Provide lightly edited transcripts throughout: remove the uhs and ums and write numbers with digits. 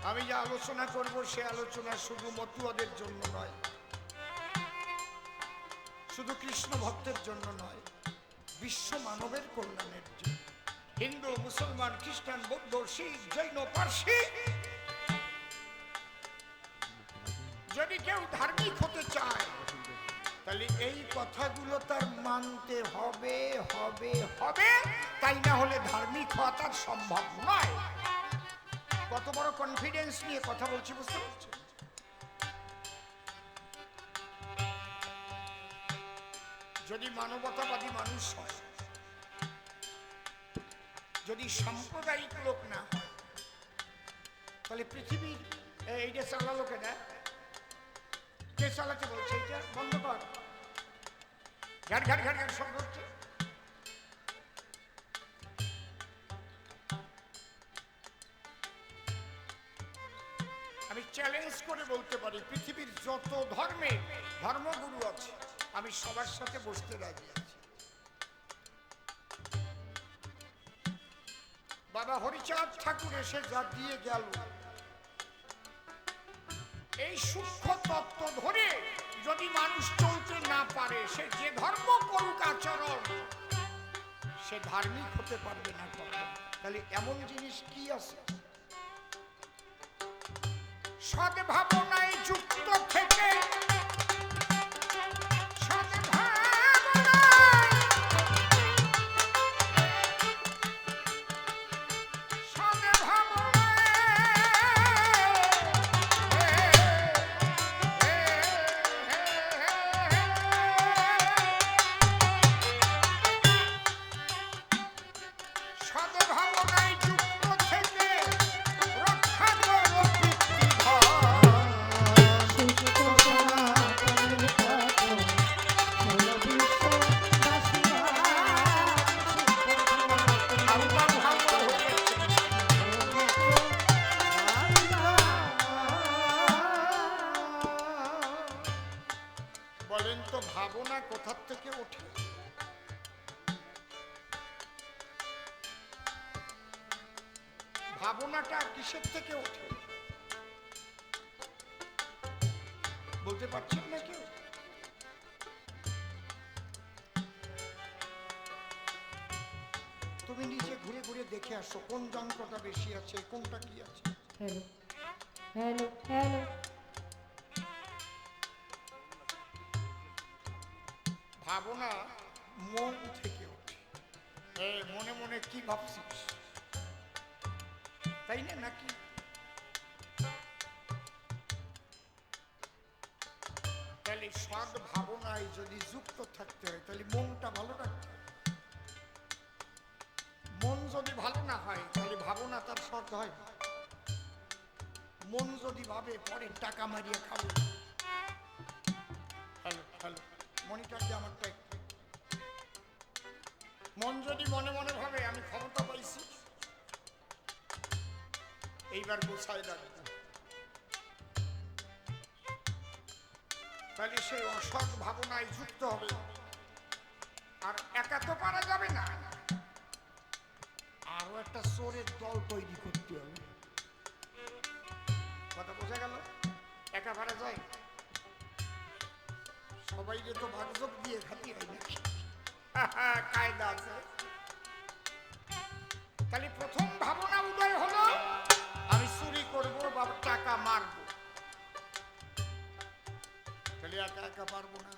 আমি যে আলোচনা করব সে আলোচনা শুধু মতুয়াদের জন্য নয়, শুধু কৃষ্ণ ভক্তের জন্য নয়, বিশ্ব মানবের কল্যাণের জন্য। হিন্দু, মুসলমান, খ্রিস্টান, বৌদ্ধ, শিখ, জৈন, পার্সি, যদি কেউ ধার্মিক হতে চায় তাহলে এই কথাগুলো তার মানতে হবে হবে হবে, তাই না হলে ধার্মিক হওয়া তার সম্ভব নয়। কত বড় কনফিডেন্স নিয়ে কথা বলছি বুঝতে পারছেন? যদি মানবতাবাদী মানুষ হয়, যদি সাম্প্রদায়িক লোক না হয়, তাহলে পৃথিবীর এইটা চালালো কেনা? কে চালাতে বলছে? এটা বন্ধ কর। ঘাট ঘাট ঘাট ঘাট শব্দ হচ্ছে। আমি চ্যালেঞ্জ করে বলতে পারি পৃথিবীর যত ধর্মের ধর্মগুরু আছে আমি সবার সাথে বসতে রাজি আছি। বাবা হরিচাঁদ ঠাকুর এসে যা দিয়ে গেল, এই সূক্ষ্ম তত্ত্ব ধরে যদি মানুষ চলতে না পারে, সে যে ধর্ম করুক আচরণ, সে ধার্মিক হতে পারবে না। তাহলে এমন জিনিস কি আছে? সদ্ভাবনায় যুক্ত থেকে বলেন তো, ভাবনা কোথার থেকে ওঠে? ভাবনাটা কিসের থেকে ওঠে বলতে পারছেন না কেউ? তুমি নিজে ঘুরে ঘুরে দেখে আসো কোন যন্ত্রটা বেশি আছে, কোনটা কি আছে। Hello hello hello. ভাবনা মন থেকে ওঠে। মনে মনে কি ভাবছিস, তাই না? নাকি তাহলে সৎ ভাবনায় যদি যুক্ত থাকতে হয় তাহলে মনটা ভালো রাখতে হয়। মন যদি ভালো না হয় তাহলে ভাবনা তার সৎ হয়। মন যদি ভাবে পরে টাকা মারিয়ে খাবো, হ্যালো হ্যালো মনিটর দিয়ে আমারটা একটু। মন যদি মনে মনে ভাবে আমি ক্ষমতা পাইছি, এইবার গোছায় রাখবো, তাহলে সে অসৎ ভাবনায় যুক্ত হবে। আর একা তো পারা যাবে না, আরো একটা চোরের দল তৈরি করতে হবে। কথা বোঝা গেল? একা পারা যায়? সবাই যে তো ভাগযোগ দিয়ে খাতি হয় নাকি? কায়দা আছে। তাহলে প্রথম ভাবনা উদয় হলো আমি চুরি করবো বা টাকা মারবো। তাহলে একা একা পারবো না,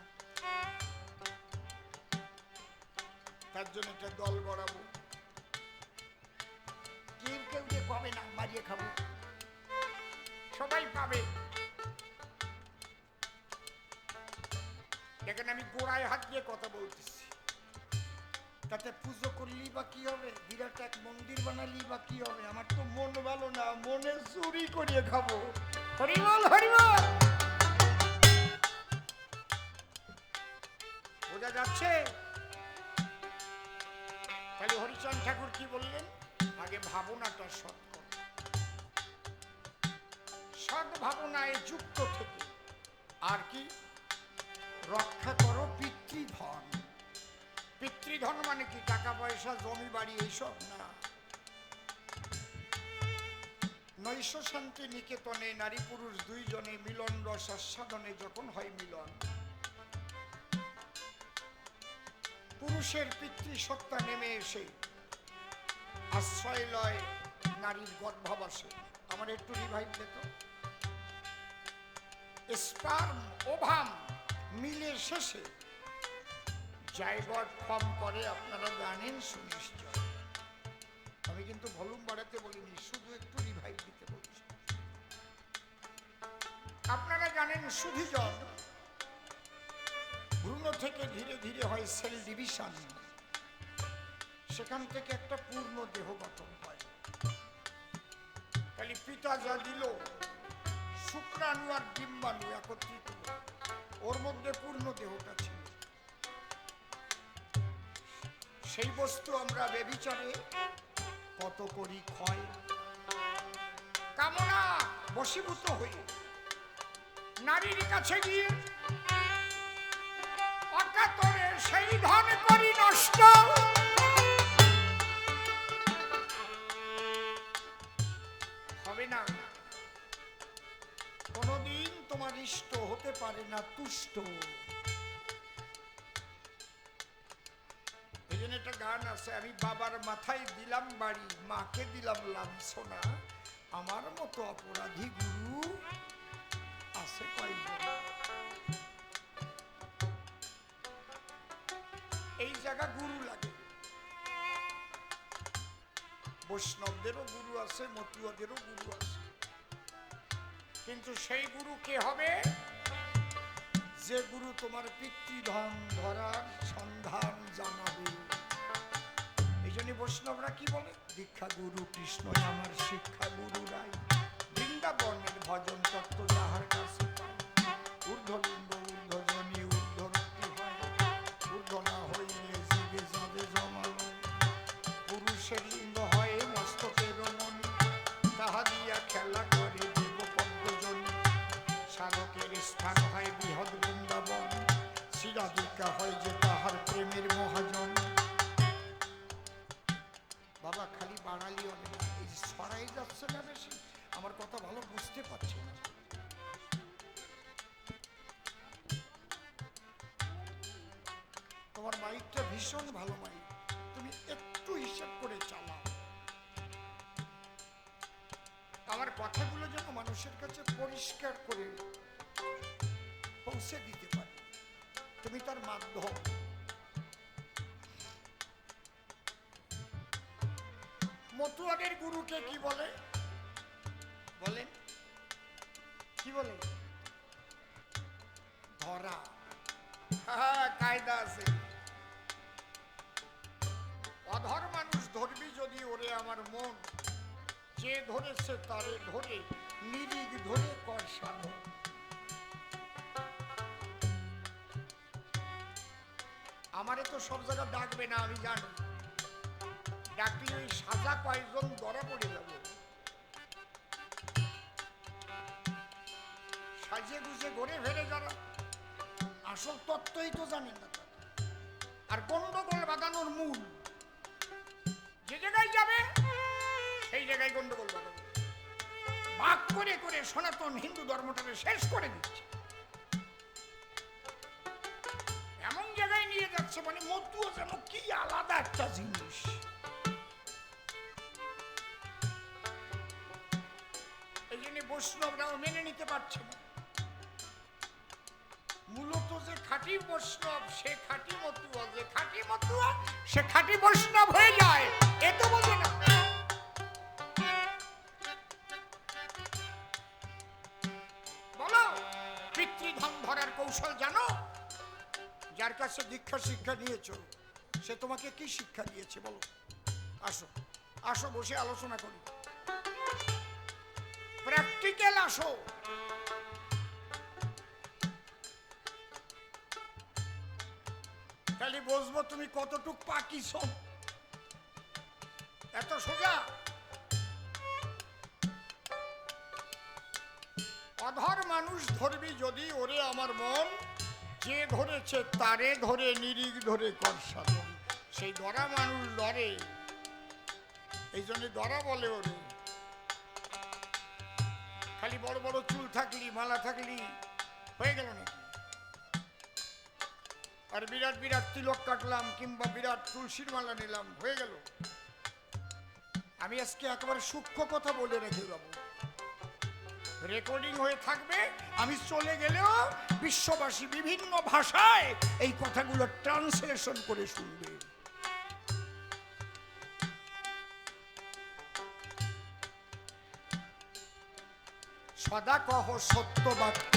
তার জন্য একটা দল গড়াবো। কেউ কেউ যে পাবে না মারিয়ে খাবো, সবাই পাবে। দেখেন আমি গোড়ায় হাত দিয়ে কথা বলতেছি, তাতে পুজো করলি বা কি হবে, বিরাট এক মন্দির বানালি বা কি হবে? আমার তো মন ভালো না, মনে চুরি করিয়ে খাবো। হরিবল হরিবল। বোঝা যাচ্ছে? তাহলে হরিচাঁদ ঠাকুর কি বললেন? আগে ভাবনাটা সৎ করো। সৎ ভাবনায় যুক্ত থেকে আর কি রক্ষা করো পিতৃধন। পিতৃধন মানে কি? টাকা পয়সা, জমি বাড়ি এইসব না। নৈশ শান্তি নিকেতনে নারী পুরুষ দুইজনে মিলন রস আস্বাদনে যখন হয় মিলন, পুরুষের পিতৃসত্তা নেমে এসে আশ্রয় লয় নারীর গর্ভাবাসে। আমার একটু রিভাইভ দিত। স্পার্ম ওভাম মিলে শেষে জায়গট ফর্ম করে, আপনারা জানেন সুনিশ্চয়। আমি কিন্তু ভলিউম বাড়াতে বলিনি, শুধু একটু রিভাইভ দিতে বলছি। আপনারা জানেন সুধিজন ভ্রূণ থেকে ধীরে ধীরে হয় সেল ডিভিশন, সেখান থেকে একটা পূর্ণ দেহ গঠন হয়। খালি পিতা যা দিল, শুক্রাণু আর ডিম্বাণু একত্রিত, ওর মধ্যে পূর্ণ দেহটা ছিল। সেই বস্তু আমরা বেবিচারে কত করি ক্ষয়, কামনা বশীভূত হই নারীর কাছে গিয়ে অকাতরে সেই ধন করি নষ্ট। হবে না, কোনদিন তোমার ইষ্ট হতে পারে না তুষ্ট। এই জন্য একটা গান আছে, আমি বাবার মাথায় দিলাম বাড়ি, মাকে দিলাম লাঞ্ছনা, আমার মতো অপরাধী গুরু আছে কয়েকজন। এই জায়গা গুরু লাগে। বৈষ্ণবদেরও গুরু আছে, মতুয়াদেরও গুরু আছে, কিন্তু সেই গুরু কে হবে? যে গুরু তোমার পিতৃধন ধরার সন্ধান জানাবে। এই জন্য বৈষ্ণবরা কি বলে? দীক্ষা গুরু কৃষ্ণ আমার শিক্ষা গুরু রাই, বৃন্দাবনের ভজন তত্ত্ব যাহার কাছে পাই। ঊর্ধ্বলিঙ্গ ঊর্ধ্বজনী ঊর্ধ্বরক্তি হয়, ঊর্ধ্ব না হইলে জীবে যাবে জমালয়। পুরুষের লিঙ্গ হয় মস্তকের মনি, তাহা দিয়া খেলা করে দেব পদ্মজনী। সাধকের স্থান হয় বৃহৎ বৃন্দাবন, শিরাধিকা হয় যে তাহার প্রেমের মহাজন। বাবা খালি বাঙালি হবে না, এই ছড়াই যাচ্ছে না বেশি, আমার কথা ভালো বুঝতে পারছি না। তোমার মাইকটা ভীষণ ভালো মাইক, তুমি একটু হিসাব করে চালাও। আমার কথাগুলো যেন মানুষের কাছে পরিষ্কার করে পৌঁছে দিতে পারে, তুমি তার মাধ্যম। মতুয়াদের গুরুকে কি বলে? বলেন কি বলে? ধরা। কায়দা আছে। অধর মানুষ ধরবি যদি ওরে আমার মন, যে ধরেছে তারে ধরে নিরিগ ধরে কর সাধন। আমারে তো সব জায়গা ডাকবে না, আমি জানি। ডাকলে ওই সাজা কয়েকজন ধরা পড়ে যাব। সাজে গুজে ঘুরে ফেরে যারা, আসল তত্ত্বই তো জানেন না। আর গন্ডগোল বাঁধানোর মূল, যে জায়গায় যাবে সেই জায়গায় গন্ডগোল বাঁধানো, ভাগ করে করে সনাতন হিন্দু ধর্মটাকে শেষ করে দিচ্ছে। এমন জায়গায় নিয়ে যাচ্ছে মানে মতুয়া যেন কি আলাদা একটা জিনিস। এই জন্য বৈষ্ণবরাও মেনে নিতে পারছে না। মূলত যে খাঁটি বৈষ্ণব সে খাঁটি মতুয়া, যে খাঁটি মতুয়া সে খাঁটি বৈষ্ণব হয়ে যায়, এ তো বোঝে না। বলো, পিতৃধন ধরার কৌশল জানো? যার কাছে দীক্ষা শিক্ষা নিয়েছো সে তোমাকে কি শিক্ষা দিয়েছে বলো? আসো আসো, বসে আলোচনা করি, প্র্যাকটিক্যাল আসো। খালি বুঝবো তুমি কতটুক পাকিছ। এত সোজা? অধর মানুষ ধরবি যদি ওরে আমার মন, যে ধরেছে তারে ধরে নিরিগ ধরে কর সাধন। সেই ধরা মানুষ ধরে, এই জন্য ধরা বলে ওরে। খালি বড় বড় চুল থাকলি, মালা থাকলি হয়ে গেল না। আর বিরাট বিরাট তিলক কাটলাম কিংবা বিরাট তুলসীর মালা নিলাম হয়ে গেল। আমি আজকে একেবারে সূক্ষ্ম কথা বলে রেখে যাবো, রেকর্ডিং হয়ে থাকবে। আমি চলে গেলেও বিশ্ববাসী বিভিন্ন ভাষায় এই কথাগুলো ট্রান্সলেশন করে শুনবে। সদা কহ সত্য বাক্য।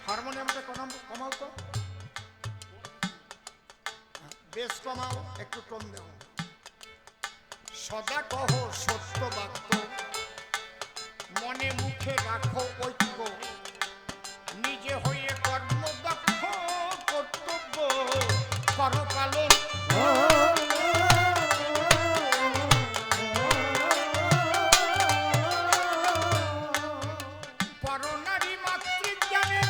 হারমোনিয়ামটা কমাও তো, বেশ কমাও, একটু কম দেও। সদা কহ সত্য বাক্য, মনে মুখে রাখো ঐক্য, নিজে হয়ে কর্মদক্ষ, কর্তব্য করো পালন। পরনারী মাতৃজ্ঞানে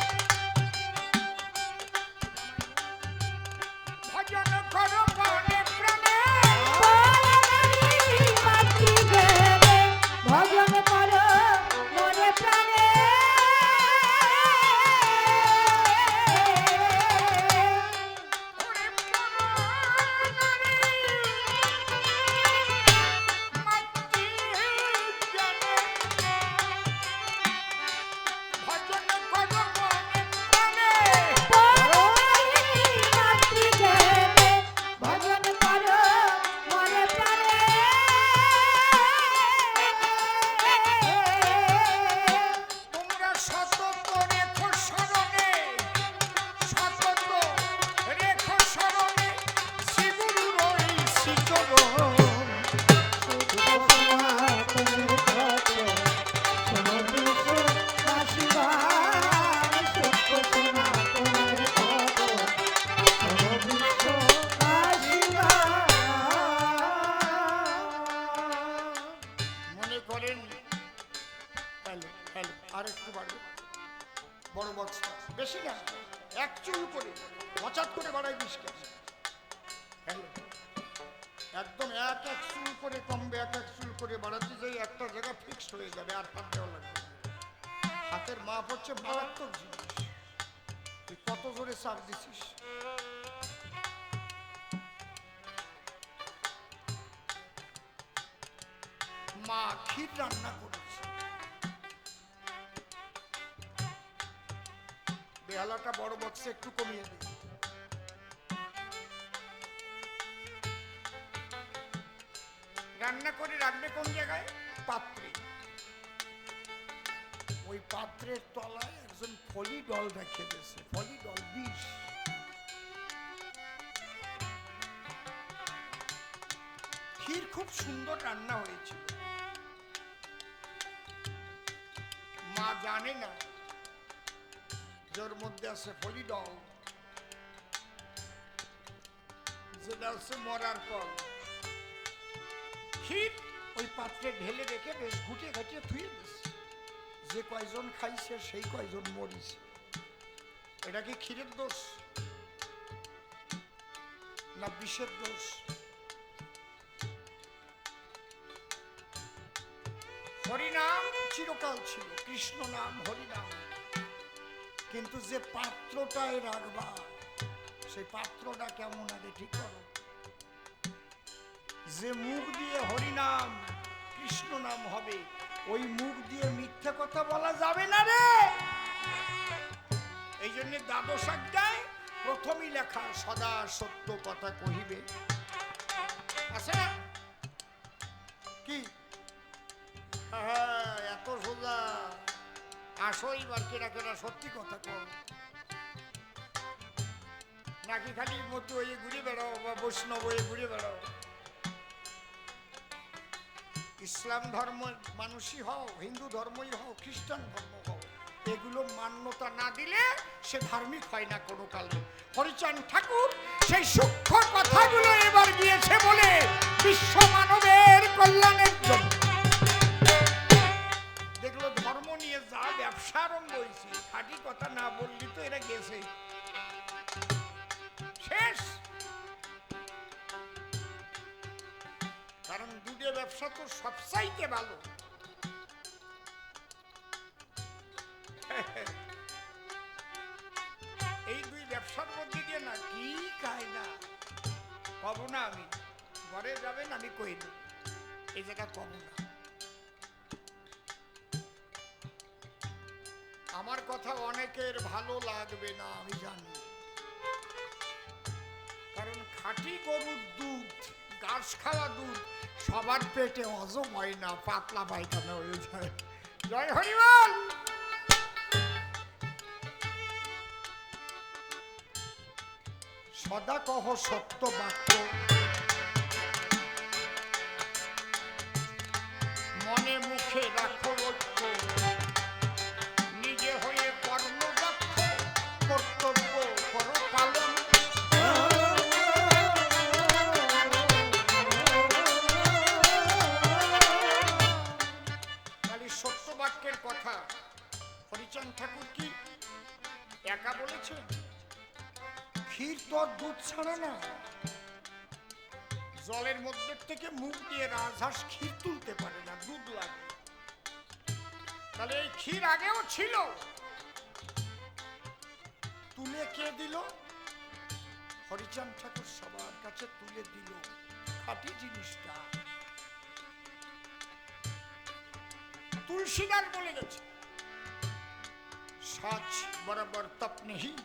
ভজন করো মনে প্রাণে। ভজন করো মনে প্রাণে। বড় বক্সটা বেশি না, এক চুল করে হঠাৎ করে বাড়াই দিস কেন? একদম এক এক চুল করে কমবে, এক এক চুল করে বাড়াতে যাই একটা জায়গা ফিক্সড হয়ে যাবে, আর হাত দেওয়া লাগবে। হাতের মাপ হচ্ছে মারাত্মক জিনিস। তুই কত জোরে চাপ দিছিস? মা ক্ষীর রান্না করেছে, বেহালাটা বড় বক্সে একটু কমিয়ে দিই। রান্না করে রাখবে কোন জায়গায়? পাত্রে। ওই পাত্রের তলায় একজন ফলি ডল রেখে দিয়েছে, ফলি ডল বিষ। ক্ষীর খুব সুন্দর রান্না হয়েছিল, মা জানে না যার মধ্যে আছে ফলি ডল, যেটা হচ্ছে মরার ফল। ক্ষীর ওই পাত্রে ঢেলে রেখে বেশ ঘুটে ঘাটিয়ে ধুয়ে দিচ্ছে। যে কয়জন খাইছে সেই কয়জন মরিছে। এটা কি ক্ষীরের দোষ না বিষের দোষ? হরিনাম চিরকাল ছিল, কৃষ্ণ নাম হরিনাম, কিন্তু যে পাত্রটায় রাখবা সেই পাত্রটা কেমন আগে ঠিক করো। যে মুখ দিয়ে হরিনাম কৃষ্ণ নাম হবে, ওই মুখ দিয়ে মিথ্যা কথা বলা যাবে না রে। এই জন্য দ্বাদশ অধ্যায় প্রথমই লেখা সদা সত্য কথা কহিবে, আছে না কি? এত সোজা। আসো এবার কেনা কেনা সত্যি কথা কর, নাকি খালি মতো হয়ে ঘুরে বেড়াও বা বৈষ্ণব হয়ে ঘুরে বেড়াও? ইসলাম ধর্ম মানুষই হও, হিন্দু ধর্মই হও, খ্রিস্টান ধর্ম হও, এগুলো মান্যতা না দিলে সে ধার্মিক হয় না কোনো কালে। হরিচাঁদ ঠাকুর সেই সূক্ষ্ম কথাগুলো এবার গিয়েছে বলে বিশ্ব মানবের কল্যাণের জন্য। দেখলো ধর্ম নিয়ে যা ব্যবসা আরম্ভ হয়েছে, খাঁটি কথা না বললি তো এরা গেছে শেষ। কারণ দুধে ব্যবসা ব্যবসা তো সবচাইতে ভালো। এই দুই ব্যবসার মধ্যে দিয়ে না কি কায়দা কব না, আমি ঘরে যাবেন আমি কই দেব, এই জায়গা কব না। আমার কথা অনেকের ভালো লাগবে না আমি জানি, কারণ খাঁটি গরুর দুধ, ঘাস খাওয়া দুধ সবার পেটে হজম হয় না, পাতলা পায়খানা হয়ে যায়। জয় হরিবল। সদা কহ সত্য বাক্য, মনে মুখে রাখো ঐক্য, নিজে হয়ে কর্মদক্ষ, কর্তব্য করো পালন। খালি সত্য বাক্যের কথা হরিচাঁদ ঠাকুর কি একা বলেছেন? ক্ষীর তো দুধ ছাড়া না, জলের মধ্যে থেকে মুখ দিয়ে রাজহাঁস ক্ষীর তুলতে পারে না, দুধ লাগে। তাহলে এই ক্ষীর আগেও ছিল, তুলে কে দিল? হরিচাঁদ ঠাকুর সবার কাছে তুলে দিল খাঁটি জিনিসটা। তুলসীদাস বলে গেছে, सच बराबर तप नहीं,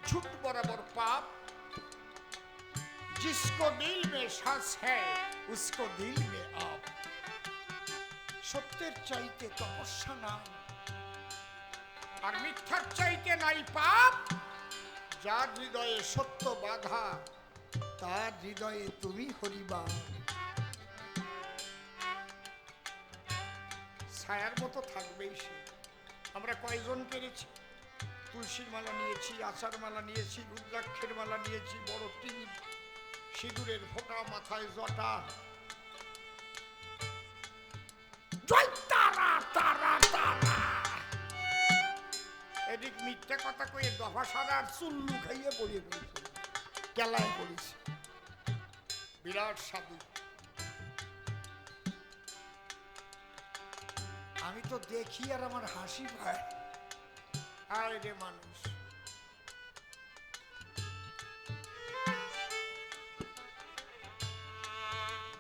झूठ बराबर पाप, जिसको दिल में सांस है उसको दिल में आप। सत्येर चाইতে তপস্যা নাই, আর মিথ্যার চাইতে নাই পাপ। যার হৃদয়ে সত্য বাধা, তার হৃদয়ে তুমি হরিবা। ছায়ার মতো থাকবেই সে। আমরা কয়জন পেরেছি? তুলসীর মালা নিয়েছি, আচার মালা নিয়েছি, রুদ্রাক্ষের মালা নিয়েছি, বড় টিপ, সিঁদুরের ফোঁটা, মাথায় জটা। জয় তারা তারা তারা। এদিক মিথ্যা কথা কয়ে দফা সারার চুল্লু খাইয়ে পড়িয়ে পড়েছে, কেলায় পড়েছে। বিরাট সাধু। আমি তো দেখি আর আমার হাসি পায়। আয় রে মানুষ,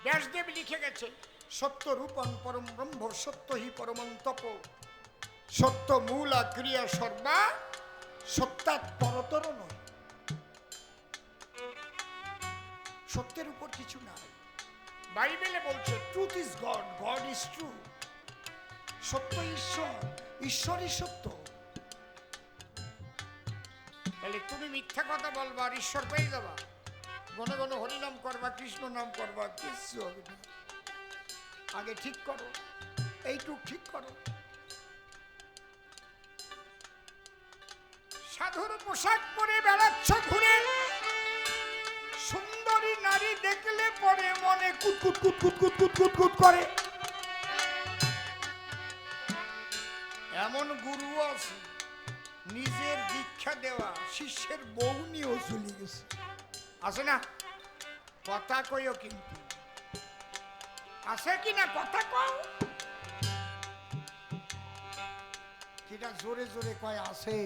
ব্যাসদেব লিখে গেছে, সত্য রূপং পরম ব্রহ্ম, সত্য হি পরমং তপ, সত্য মূলা ক্রিয়া সর্বা, সত্যাৎ পরতর নয়। সত্যের উপর কিছু নাই। বাইবেলে বলছে truth is god, god is true. সত্য ঈশ্বর, ঈশ্বরই সত্য। তাহলে তুমি মিথ্যা কথা বলবা আর ঈশ্বর পেয়ে যাবা, ঘন ঘন হরিনাম করবা, কৃষ্ণ নাম করবা, কিছু হবে না। আগে ঠিক করো, এইটুক ঠিক করো। সাধুর পোশাক পরে বেড়াচ্ছ ঘুরে, সুন্দরী নারী দেখলে পরে মনে কুতকুত কুতকুত কুতকুত কুতকুত করে। এমন গুরু আছে নিজের দীক্ষা দেওয়া শিষ্যের বউ নিয়েও চলে গেছে, আছে না? কথা কইও কিন্তু, আছে কি না? কথা কও। যেটা জোরে জোরে কয় আছে,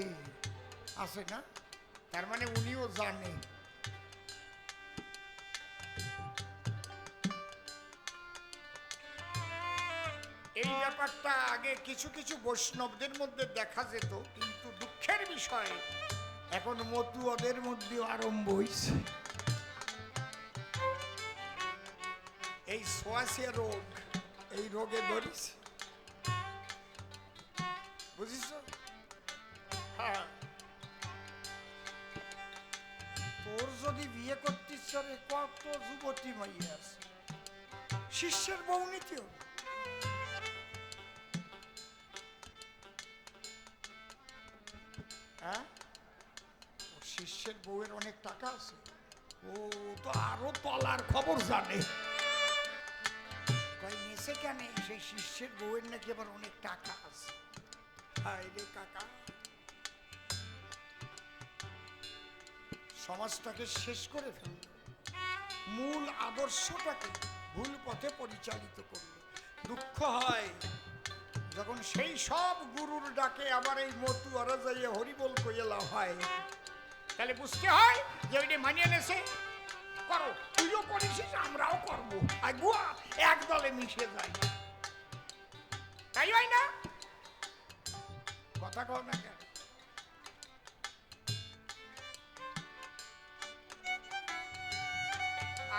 আছে না? তার মানে উনিও জানে। এই ব্যাপারটা আগে কিছু কিছু বৈষ্ণবদের মধ্যে দেখা যেত, কিন্তু দুঃখের বিষয় এখন মতুয়াদের মধ্যে আরম্ভ হয়েছে। এই সোয়াশিয়া রোগ, এই রোগে ধরেছে, বুঝিস? হ্যাঁ, তোর যদি বিয়ে করতে ইচ্ছা, কত যুবতী মাইয়া আছে, শিষ্যের বউ নিতে হবে। হ্যাঁ, শিষ্যের বউয়ের অনেক টাকা আছে, ও তো আরো তলার খবর জানে। কয় নেছে কেন? সেই শিষ্যের বউয়ের নাকি আবার অনেক টাকা আছে। হায় রে কাকা, সমাজটাকে শেষ করে ফেলল, মূল আদর্শটাকে ভুল পথে পরিচালিত করলো। দুঃখ হয় যখন সেই সব গুরুর ডাকে আবার এই মতু আরা যাইয়ে হরিবল কইলা হয়, তাহলে বুঝতে হয় যে ওইটা মানিয়ে নেছে, করো, তুইও করিস আমরাও করবো, আগুয়া এক দলে মিশে যাই, তাই হয় না? কথা কও না কেন?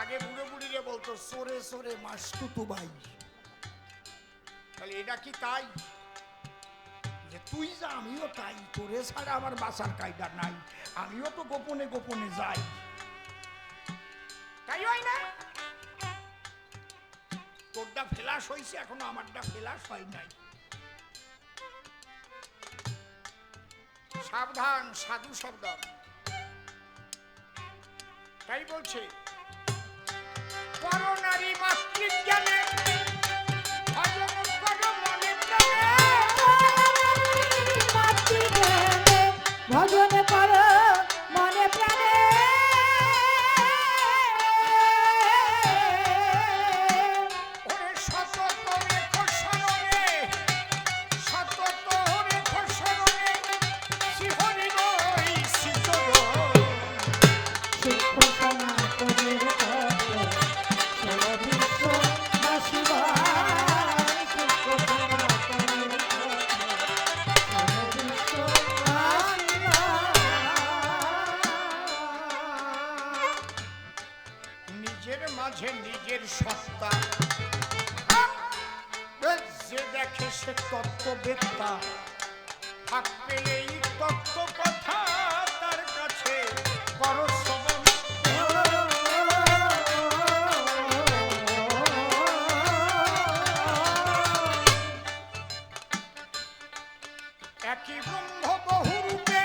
আগে বুড়ো বুড়িরে বলতো সরে সরে মাসতুতু ভাই, তাহলে এটা কি তাই যে তুই যা আমিও তাই, তোরে ছাড়া আমার বাসার কায়দা নাই, আমিও তো গোপনে গোপনে যাই, তাই হয় না? তোরটা ফেলাস হয়েছে, এখনো আমারটা ফেলাস হয় নাই। সাবধান, সাধু সাবধান। তাই বলছে পরনারী মাতৃজ্ঞানে ভজন করো মনে প্রাণে, ভজন করো মনে প্রাণে, ওরে সতত রেখো স্মরণে, সতত রেখো স্মরণে, শিহরি নই শিতল। শিক্ষা সনাতনের তত্ত্ব, সর্ববিশ্ব বাসিবাই। শিক্ষা সনাতনের তত্ত্ব, সর্ববিশ্ব বাসিবাই। নিজের মাঝে নিজের সত্তা, যে দেখে সে তত্ত্ববেত্তা, থাকবে এই তত্ত্ব কথা তার কাছে করো শ্রবণ। একই ব্রহ্ম বহুরূপে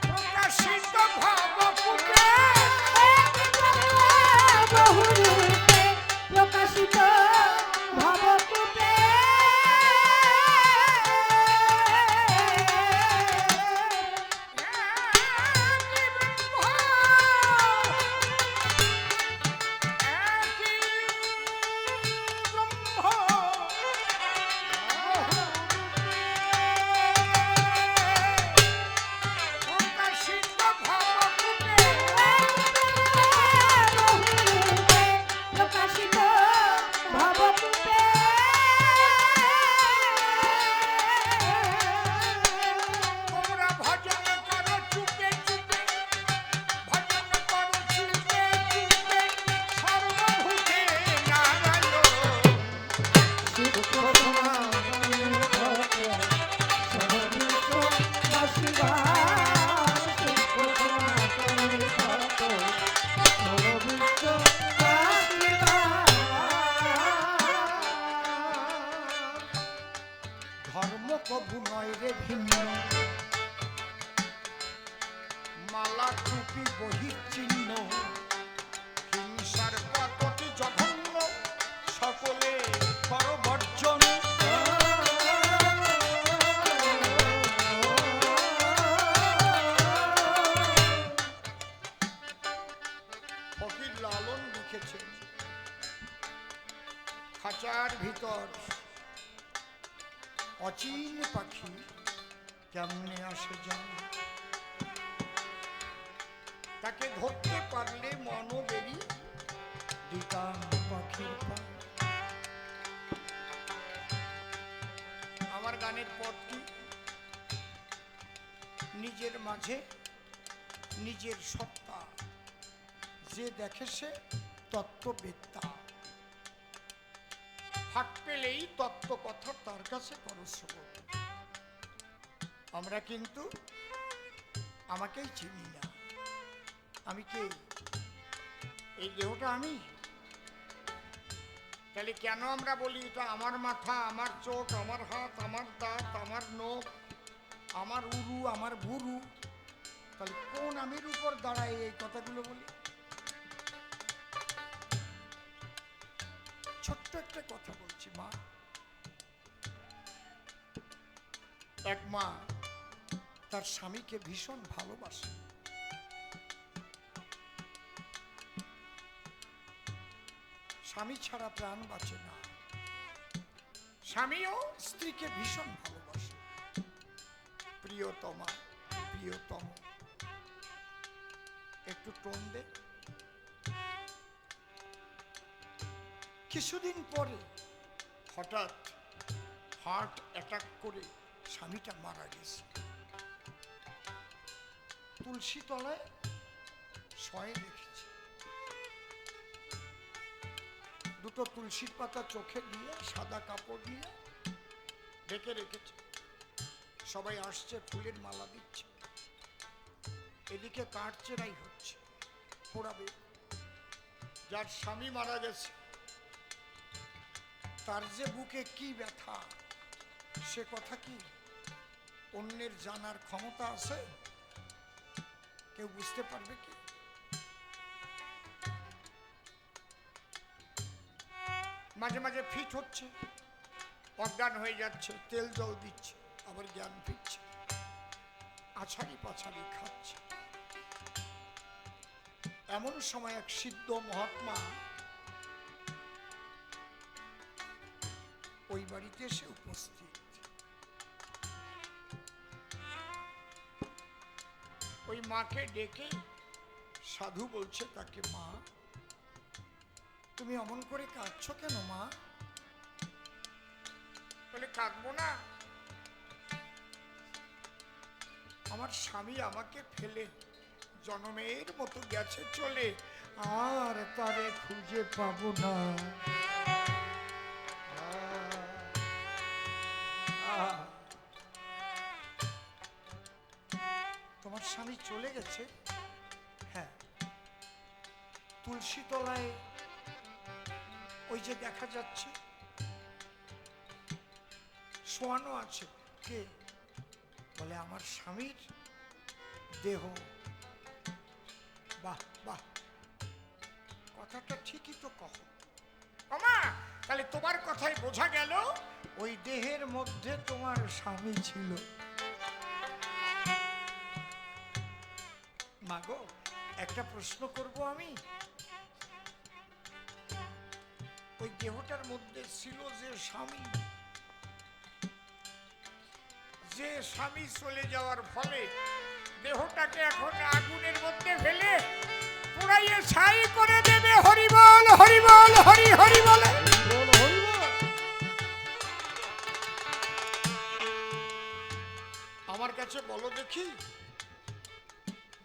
প্রকাশিত ভাবকূপে, বহুরূপে প্রকাশিত ভাবকূপে, একই ব্রহ্ম, একই ব্রহ্ম প্রকাশিত ভাবকূপে, বহুরূপে প্রকাশিত ভাবকূপে, তোমরা ভজন করো চুপে চুপে, ভজন করো চুপে চুপে, সর্বভূতে নারায়ণ। শিক্ষা সনাতনের তত্ত্ব, সর্ববিশ্ব বাসিবাই। শিক্ষা সনাতনের তত্ত্ব, সর্ববিশ্ব বাসিবাই। ধর্ম কভু নয় রে ভিন্ন, মালা টুপি বহির্চিহ্ন, হিংসার কতটি জঘন্য, সকলে করো বর্জন। ফকির লালন লিখেছেন, খাঁচার ভিতর অচিন পাখি কেমনে আসে যায়, তাকে ধরতে পারলে মনও বেরি দিতাম পাখির পা। আমার গানের পথটি নিজের মাঝে নিজের সত্তা, যে দেখে সে তত্ত্ববেত্তা, ফাঁক পেলেই তত্ত্ব কথা তার কাছে করো শ্রবণ। আমরা কিন্তু আমাকেই চিনি না, আমি কে? এই দেহটা আমি? তাহলে কেন আমরা বলি এটা আমার মাথা, আমার চোখ, আমার হাত, আমার দাঁত, আমার নখ, আমার উরু, আমার ভুরু? তাহলে কোন আমির উপর দাঁড়ায় এই কথাগুলো বলি? ছোট্ট একটা কথা বলছি মা। এক মা তার স্বামীকে ভীষণ ভালোবাসে, স্বামী ছাড়া প্রাণ বাঁচে না। স্বামীও স্ত্রীকে ভীষণ ভালোবাসে। প্রিয়তমা, প্রিয়তম, একটু টোন দে। কিছুদিন পরে হঠাৎ হার্ট অ্যাটাক করে স্বামীটা মারা গেছে। তুলসী তলায় শয়ে রেখেছে। দুটো তুলসীর পাতা চোখে দিয়ে সাদা কাপড় দিয়ে ঢেকে রেখেছে। সবাই আসছে, ফুলের মালা দিচ্ছে, এদিকে কাঠ চেরাই হচ্ছে, পোড়াবে। যার স্বামী মারা গেছে তার যে বুকে কি ব্যথা, সে কথা কি অন্যের জানার ক্ষমতা আছে? কেউ বুঝতে পারবে কি? মাঝে মাঝে ফিট হচ্ছে, অজ্ঞান হয়ে যাচ্ছে, তেল জল দিচ্ছে, আবার জ্ঞান ফিরছে, আছাড়ি পাছাড়ি খাচ্ছে। এমন সময় এক সিদ্ধ মহাত্মা ওই বাড়িতে এসে উপস্থিত। ওই মাকে ডেকে সাধু বলছে তাকে, মা তুমি অমন করে কাঁদছো কেন মা? বলে, কাঁদবো না, আমার স্বামী আমাকে ফেলে জনমের মতো গেছে চলে, আর তারে খুঁজে পাবো না। তোমার স্বামী চলে গেছে? হ্যাঁ। তুলসী তলায় ওই যে দেখা যাচ্ছে শোয়ানো আছে। কে? বলে, আমার স্বামীর দেহ। বাহ বাহ, কথাটা ঠিকই তো কহ। আমা, তাহলে তোমার কথাই বোঝা গেল ওই দেহের মধ্যে তোমার স্বামী ছিল। মাগো, একটা প্রশ্ন করব আমি। ওই দেহটার মধ্যে ছিল যে স্বামী, যে স্বামী চলে যাওয়ার ফলে দেহটাকে এখন আগুনের মধ্যে ফেলে পুড়াইয়ে ছাই করে দেবে। হরি বল, হরি বল, হরি হরি বলে। আমার কাছে বলো দেখি,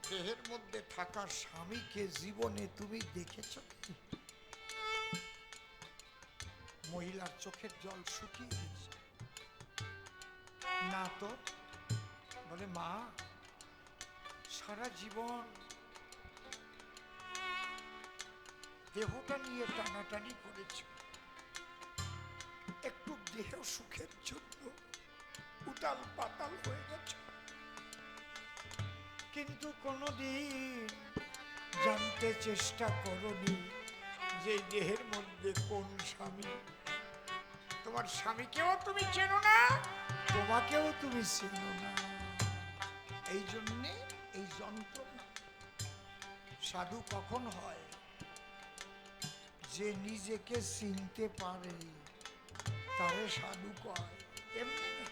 দেহের মধ্যে থাকা স্বামীকে জীবনে তুমি দেখেছ কি? মহিলার চোখের জল শুকিয়ে গেছে। না তো। বলে, মা সারা জীবন দেহটা নিয়ে টানাটানি করেছ, একটু দেহ সুখের জন্য উতাল পাতাল হয়ে গেছে, কিন্তু কোনোদিন জানতে চেষ্টা করনি যে দেহের মধ্যে কোন স্বামী। তোমার স্বামীকেও তুমি চেনো না, তোমাকেও তুমি চেনো না। এই জন্যে এই যন্ত্রণা। সাধু কখন হয়? যে নিজেকে চিনতে পারে তারে সাধু কয়, এমনি না।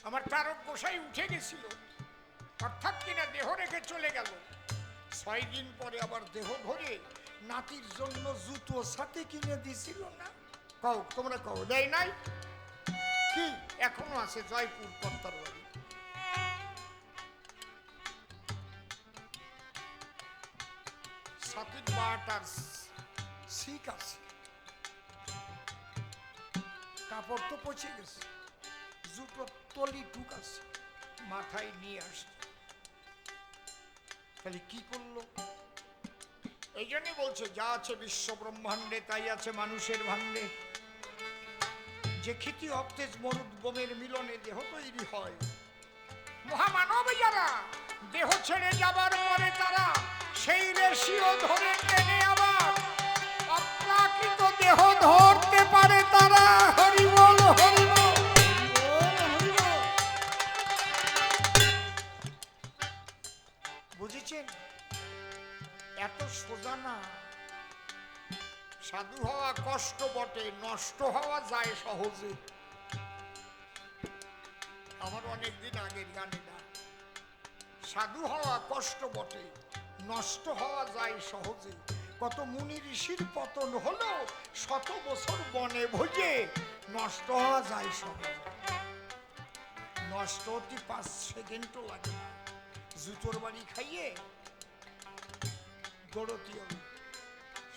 আমার তারক গোসাই উঠে গেছিল, অর্থাৎ কিনা দেহ রেখে চলে গেল। 6 দিন পরে আবার দেহ ধরে নাতির জন্য জুতো সাথে কিনে দিছিল না? কও, তোমরা কও, দেয় নাই? কি এখনো আছে জয়পুর কর্তার বাড়ি। সাথীর বাট আর শিক আছে, কাপড় তো পচে গেছে, জুতো তলি টুক আছে, মাথায় নিয়ে আসছে। তাহলে কি করলো? এই জন্যই বলছে, যা আছে বিশ্ব ব্রহ্মাণ্ডে তাই আছে মানুষের ভাণ্ডে। যে ক্ষিতি অবতেজ মরুদ বোমের মিলনে দেহ তৈরি হয়। মহামানব যারা দেহ ছেড়ে যাবার পরে তারা সেই রেশিও ধরে টেনে আবার অপ্রাকৃত দেহ ধরতে পারে তারা। হরি বল, হরি বল। এত সোজা না। সাধু হওয়া কষ্ট বটে, নষ্ট হওয়া যায় সহজে। আমার অনেকদিন আগের গানে না, সাধু হওয়া কষ্ট বটে, নষ্ট হওয়া যায় সহজে। কত মুনি ঋষির পতন হলো, শত বছর বনে ভোজে, নষ্ট হওয়া যায় সহজে। নষ্ট হতে 5 সেকেন্ডও লাগে না। জুতোর বাড়ি খাইয়ে দৌড়তি হবে।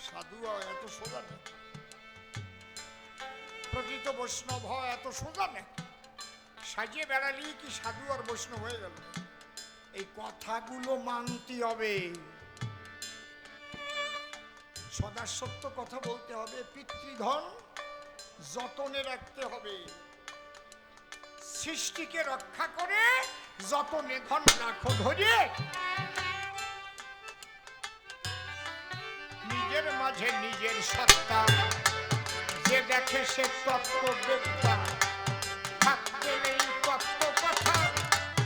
সাধু হওয়া এত সোজা না, প্রকৃত বৈষ্ণব হওয়া এত সোজা না। সাজিয়ে বেড়ালি কি সাধু আর বৈষ্ণব হয়ে গেল? এই কথাগুলো মানতে হবে, সদা সত্য কথা বলতে হবে, পিতৃধন যতনে রাখতে হবে। সৃষ্টিকে রক্ষা করে যতনে ধন রাখো ধরে। নিজের মাঝে নিজের সত্তা যে দেখে সে তত্ত্ব বেত্তা। থাকতে নেই তত্ত্ব কথা,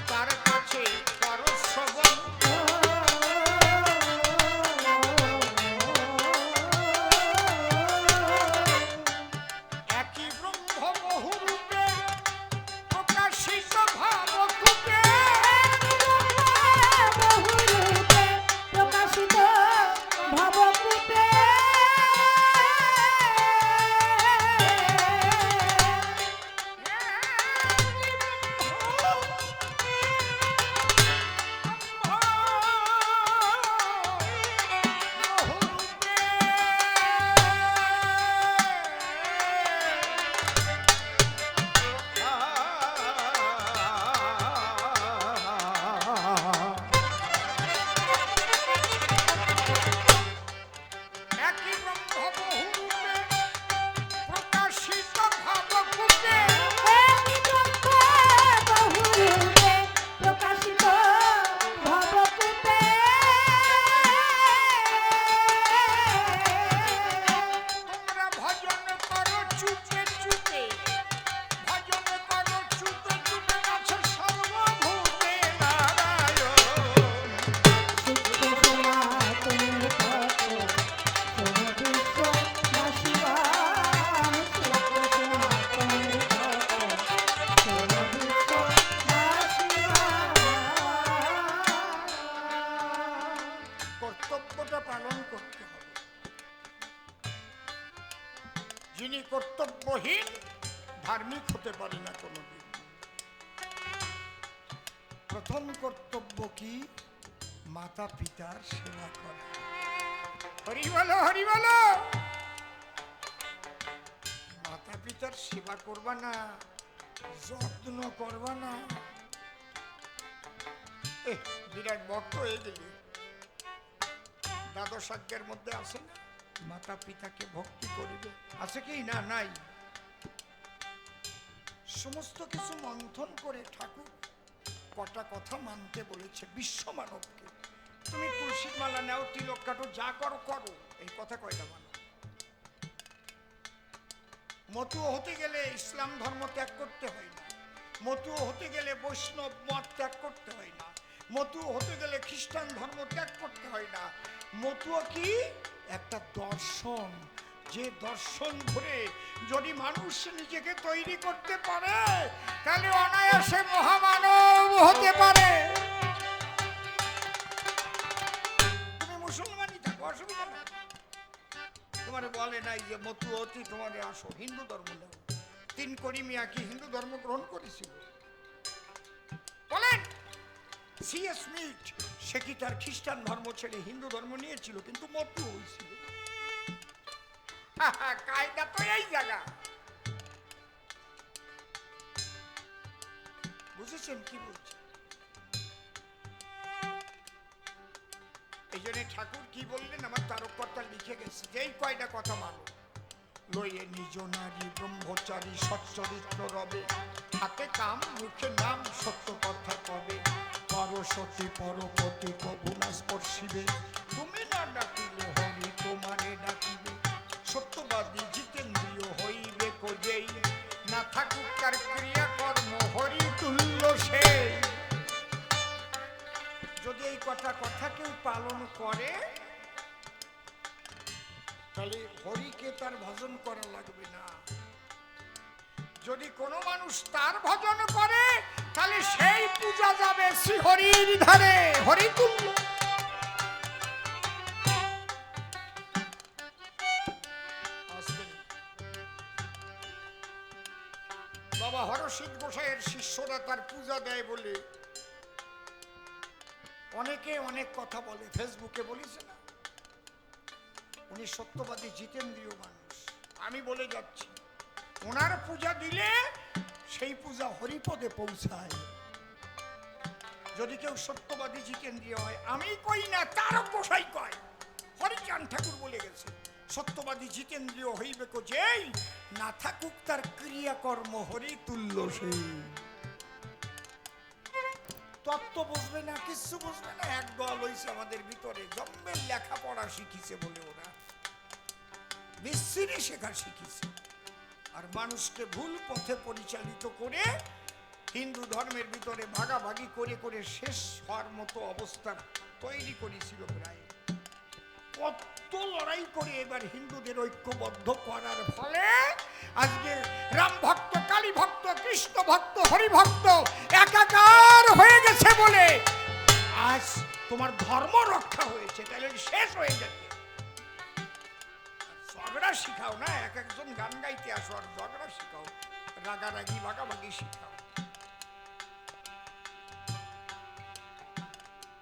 তার কাছে কারো শ্রবণ। একই ব্রহ্ম বহুরূপে প্রকাশিত ভাবকূপে। বহুরূপে প্রকাশিত ভাবকূপে। একই ব্রহ্ম বহুরূপে প্রকাশিত ভাবকূপে। একই ব্রহ্ম বহুরূপে প্রকাশিত ভাবকূপে। তোমরা ভজন করো চুপে চুপে, ভজন করো চুপে চুপে, আছে সর্বভূতে নারায়ণ। সূক্ষ্ম সনাতন তত্ত্ব সমবিশ্ব নাশিবা। সূক্ষ্ম সনাতন তত্ত্ব সমবিশ্ব নাশিবা। কর্তব্যটা পালন করতে হবে। যিনি কর্তব্যহীন ধার্মিক হতে পারে না কোনোদিন। প্রথম কর্তব্য কি? মাতা পিতার সেবা করা। হরি বলো, হরি বলো। মাতা পিতার সেবা করবা না, যত্ন করবা না। বিরাট ভক্ত হয়ে গেলি। দ্বাদশ আজ্ঞার মধ্যে আছে না, মাতা পিতাকে ভক্তি করিবে, আছে কি না? নাই। সমস্ত কিছু মন্থন করে ঠাকুর কটা কথা মানতে বলেছে বিশ্ব মানবকে। তুমি তুলসীর মালা নাও, তিলক কাটো, যা করো করো, এই কথা কয়টা মানো? মতুয়া হতে গেলে ইসলাম ধর্ম ত্যাগ করতে হয় না। মতুয়া হতে গেলে বৈষ্ণব মত ত্যাগ করতে হয় না। মতুয়া হতে গেলে খ্রিস্টান ধর্ম ত্যাগ করতে হয় না। মতুয়া কি? একটা দর্শন। যে দর্শন ধরে যদি মানুষ নিজেকে তৈরি করতে পারে, তাহলে অনায়াসে মহামানব হতে পারে। তুমি মুসলমানই থাকো, অসুবিধা নেই। তোমার বলে নাই যে মতুয়তি তোমার আসো হিন্দু ধর্ম নেও। 3 করি মিয়া কি হিন্দু ধর্ম গ্রহণ করেছিল? বলেন। সিএস মিট সে কি তার খ্রিস্টান ধর্ম ছেড়ে হিন্দু ধর্ম নিয়েছিল? কিন্তু মতু হয়েছিল। কায়দা তো এই জায়গা। বুঝেছেন কি বলছে? এই জন্য ঠাকুর কি বললেন, আমার তারককর্তা লিখে গেছে যে এই কয়টা কথা মানো। লয়ে নিজ নারী ব্রহ্মচারী সচ্চরিত্র রবে, হাতে কাম মুখে নাম সত্য কথা কবে। পরসতী পরপতি কবু না স্পর্শিবে, তুমি না ডাকিলে হরি তোমারে ডাকিবে। সত্যবাদী জিতেন্দ্রিয় হইবে কোজেই, না থাকুক তার ক্রিয়া কর্ম হরি তুল্য সেই। যদি এই কথা কেউ পালন করে তাহলে হরিকে তার ভজন করা লাগবে না। যদি কোনো মানুষ তার ভজন করে তাহলে সেই পূজা যাবে শ্রী হরির ধারে, হরিতুল্য। বাবা হরসিদ্ধ গোসাইয়ের শিষ্যরা তার পূজা দেয় বলে অনেকে অনেক কথা বলে, ফেসবুকে বলিস না, উনি সত্যবাদী জিতেন্দ্রীয় মানুষ। আমি বলে যাচ্ছি, ওনার পূজা দিলে সেই পূজা হরিপদে পৌঁছায়। যদি কেউ সত্যবাদী জিতেন্দ্রীয় হয়, আমি কই না, তার গোসাই কয়, হরিচাঁদ ঠাকুর বলে গেছে, সত্যবাদী জিতেন্দ্রীয় হইবে কো যেই, না থাকুক তার ক্রিয়াকর্ম হরি তুল্য সেই। তত্ত্ব বুঝবে না, কিছু বুঝবে না, এক দল হইছে আমাদের ভিতরে, জম্মের লেখাপড়া শিখিছে বলে ওরা বিশ্রী শেখা শিখিছে, আর মানুষকে ভুল পথে পরিচালিত করে হিন্দু ধর্মের ভিতরে ভাগাভাগি করে করে শেষ হওয়ার মতো অবস্থা তৈরি করেছিল। প্রায় কত লড়াই করে এবার হিন্দুদের ঐক্যবদ্ধ করার ফলে আজকে রাম ভক্ত, কালী ভক্ত, কৃষ্ণ ভক্ত, হরি ভক্ত একাকার হয়ে গেছে বলে আজ তোমার ধর্ম রক্ষা হয়েছে, তাহলে শেষ হয়ে যাবে। ঝগড়া শিখাও না, এক একজন গান গাইতে আসো আর ঝগড়া শিখাও, রাগারাগি ভাগাভাগি শিখাও।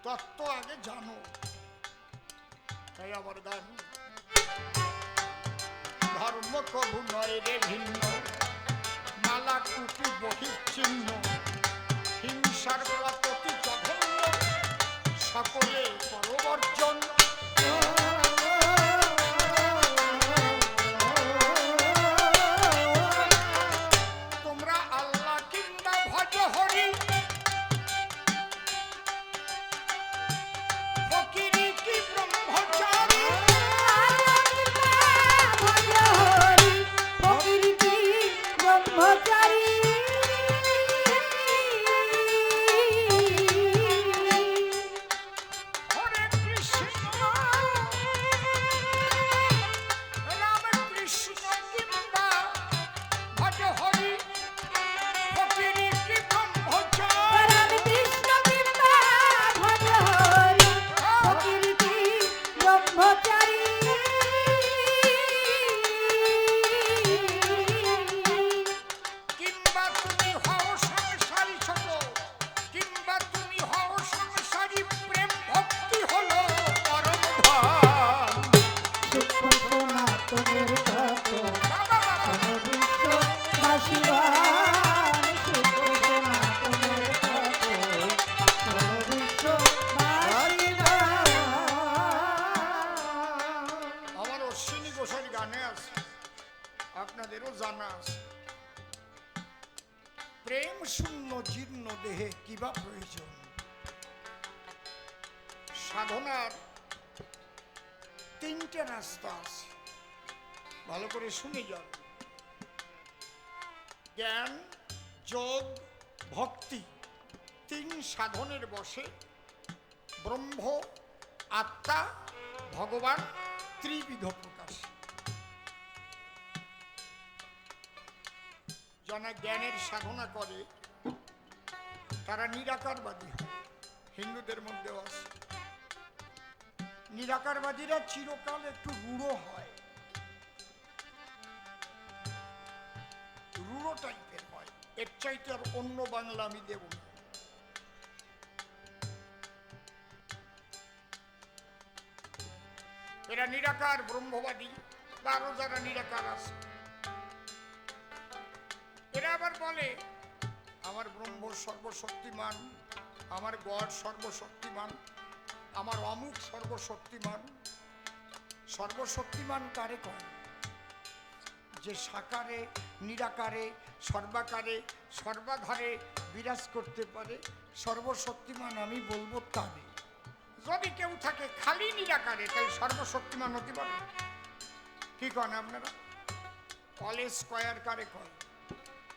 তত্ত্ব আগে জানো, তাই আমার গান। ধর্ম কবু নয় রে ভিন্ন, মালা টুপি বহির্চিহ্ন, হিংসার প্রতি জঘন্য, সকলে পরবর্জন। তোমরা আল্লাহ কিংবা ভজ হরি, ফকিরি কি ব্রহ্মচারী, ব্রহ্মচারী হরে কৃষ্ণ রাম কৃষ্ণ কিংবা ভজ হরি, ফকিরি কি ব্রহ্মচারী। কৃষ্ণ কিংবা ভজ হরি, ফকিরি কি ব্রহ্মচারী। কিংবা তুমি হও সংসারী ছোট, কিংবা তুমি হও সংসারী, প্রেম ভক্তি হলো পরম ধন। সূক্ষ্ম সনাতনের তত্ত্ব বাবা বাবা, বিশ্ববাসীবান, সূক্ষ্ম সনাতনের তত্ত্ব বিশ্ববাসীবান। আমার অশ্বিনী গোসাইর গানে আছে, আপনাদেরও জানা আছে, প্রেম শূন্য জীর্ণ দেহে কিবা প্রয়োজন। সাধনার তিনটে রাস্তা আছে, ভালো করে শুনে যান। জ্ঞান, যোগ, ভক্তি, তিন সাধনের বসে ব্রহ্ম, আত্মা, ভগবান ত্রিবিধ প্রকাশ। যারা জ্ঞানের সাধনা করে তারা নিরাকারবাদী হয়, হিন্দুদের মধ্যেও আছে। নিরাকারবাদীরা চিরকাল একটু রূঢ় হয়, রূঢ় টাইপের হয়, এর চাইতে আর অন্য বাংলা আমি দেব না। এরা নিরাকার ব্রহ্মবাদী বা আরো যারা নিরাকার আছে, এরা আবার বলে আমার ব্রহ্ম সর্বশক্তিমান, আমার গড সর্বশক্তিমান, আমার অমুক সর্বশক্তিমান। সর্বশক্তিমান কারে কয়? যে সাকারে, নিরাকারে, সর্বাকারে, সর্বাধারে বিরাজ করতে পারে, সর্বশক্তিমান আমি বলবো তারে। যদি কেউ থাকে খালি নিরাকারে, তাই সর্বশক্তিমান হতে পারে? কি কন আপনারা? অল স্কয়ার কারে কয়?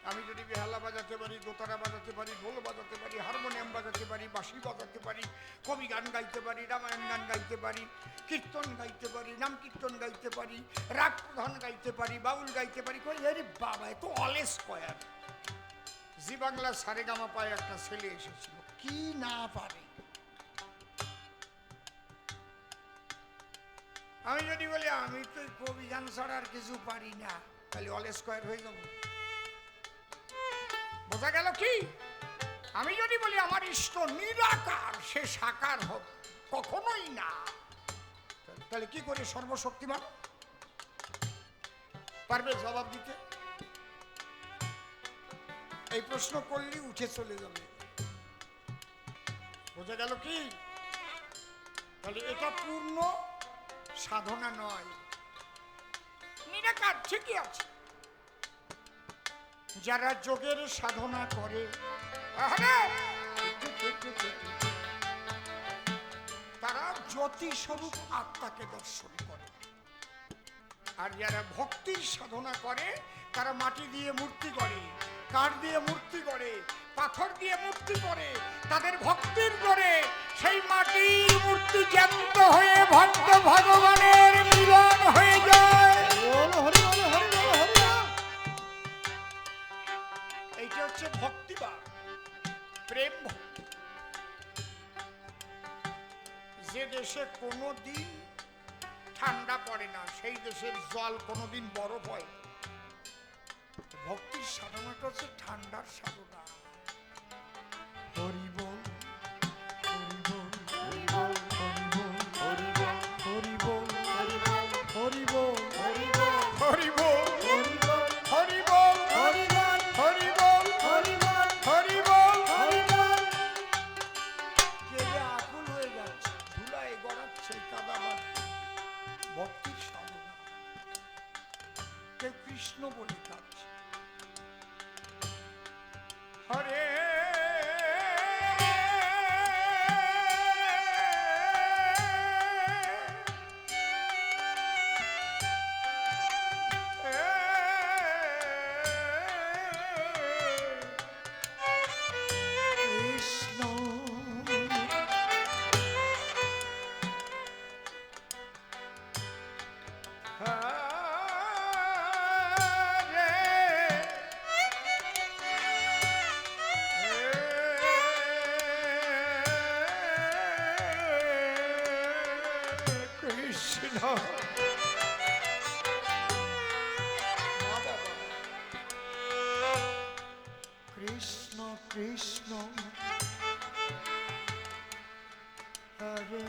আমি যদি বেহালা বাজাতে পারি, দোতারা বাজাতে পারি, ঢোল বাজাতে পারি, হারমোনিয়াম বাজাতে পারি, বাঁশি বাজাতে পারি, কবি গান গাইতে পারি, রামায়ণ গান গাইতে পারি, কীর্তন গাইতে পারি, নাম কীর্তন গাইতে পারি, রাগ প্রধান গাইতে পারি, বাউল গাইতে পারি, কই আরে বাবা এ তো অলেস কয়ার। জি বাংলা সারেগামা পায় একটা ছেলে এসেছিল, কি না পারে। আমি যদি বলি আমি তো কবি গান ছাড়া আর কিছু পারি না, তাহলে অল স্কোয়ার হয়ে যাব। বোঝা গেল কি? আমি যদি বলি আমার ইষ্ট নিরাকার, সে সাকার হবে কখনোই না, তাহলে কি করে সর্বশক্তিমান পারবে জবাব দিতে? এই প্রশ্ন করলেই উঠে চলে যাবে। বোঝা গেল কি? তাহলে এটা পূর্ণ সাধনা নয়, নিরাকার ঠিকই আছে। যারা যোগের সাধনা করে তারা জ্যোতি স্বরূপ আত্মাকে দর্শন করে, আর যারা ভক্তির সাধনা করে তারা মাটি দিয়ে মূর্তি করে, কাঠ দিয়ে মূর্তি করে, পাথর দিয়ে মূর্তি করে, তাদের ভক্তির করে সেই মাটির মূর্তি জ্যান্ত হয়ে ভক্ত ভগবানের মিলন হয়ে যায়। এইটা হচ্ছে ভক্তিবাদ, প্রেম ভক্তি। যে দেশে কোনোদিন ঠান্ডা পড়ে না সেই দেশের জল কোনোদিন বরফ হয়। ভক্তির সাধনাটা হচ্ছে ঠান্ডার সাধনা। হরি বল, হরি বল, হরি বল, হরি বল, হরি বল, হরি বল, হরি বল, হরি বল, হরি বল, হরি বল, হরি বল, হরি বল, হরি বল, হরি বল, হরি বল। কেঁদে আকুল হয়ে যাচ্ছে, ধুলায় গড়াচ্ছে কাদাবাদ। ভক্তির সাধনা। কেউ কৃষ্ণ বলে কাঁদছে, হরে কৃষ্ণ কৃষ্ণ হরে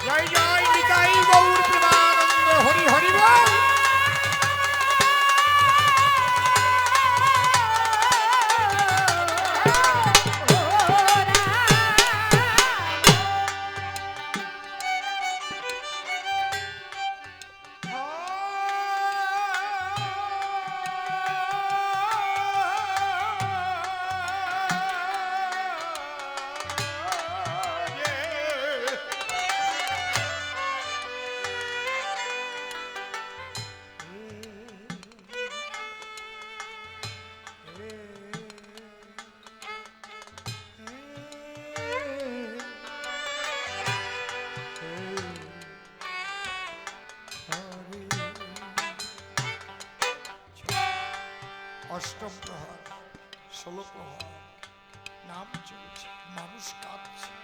জয় জয় নিতাই গৌর প্রেমানন্দ, হরি হরি বল। অষ্টম প্রহর, 16 প্রহর নাম চলছে, মানুষ কাঁদছে।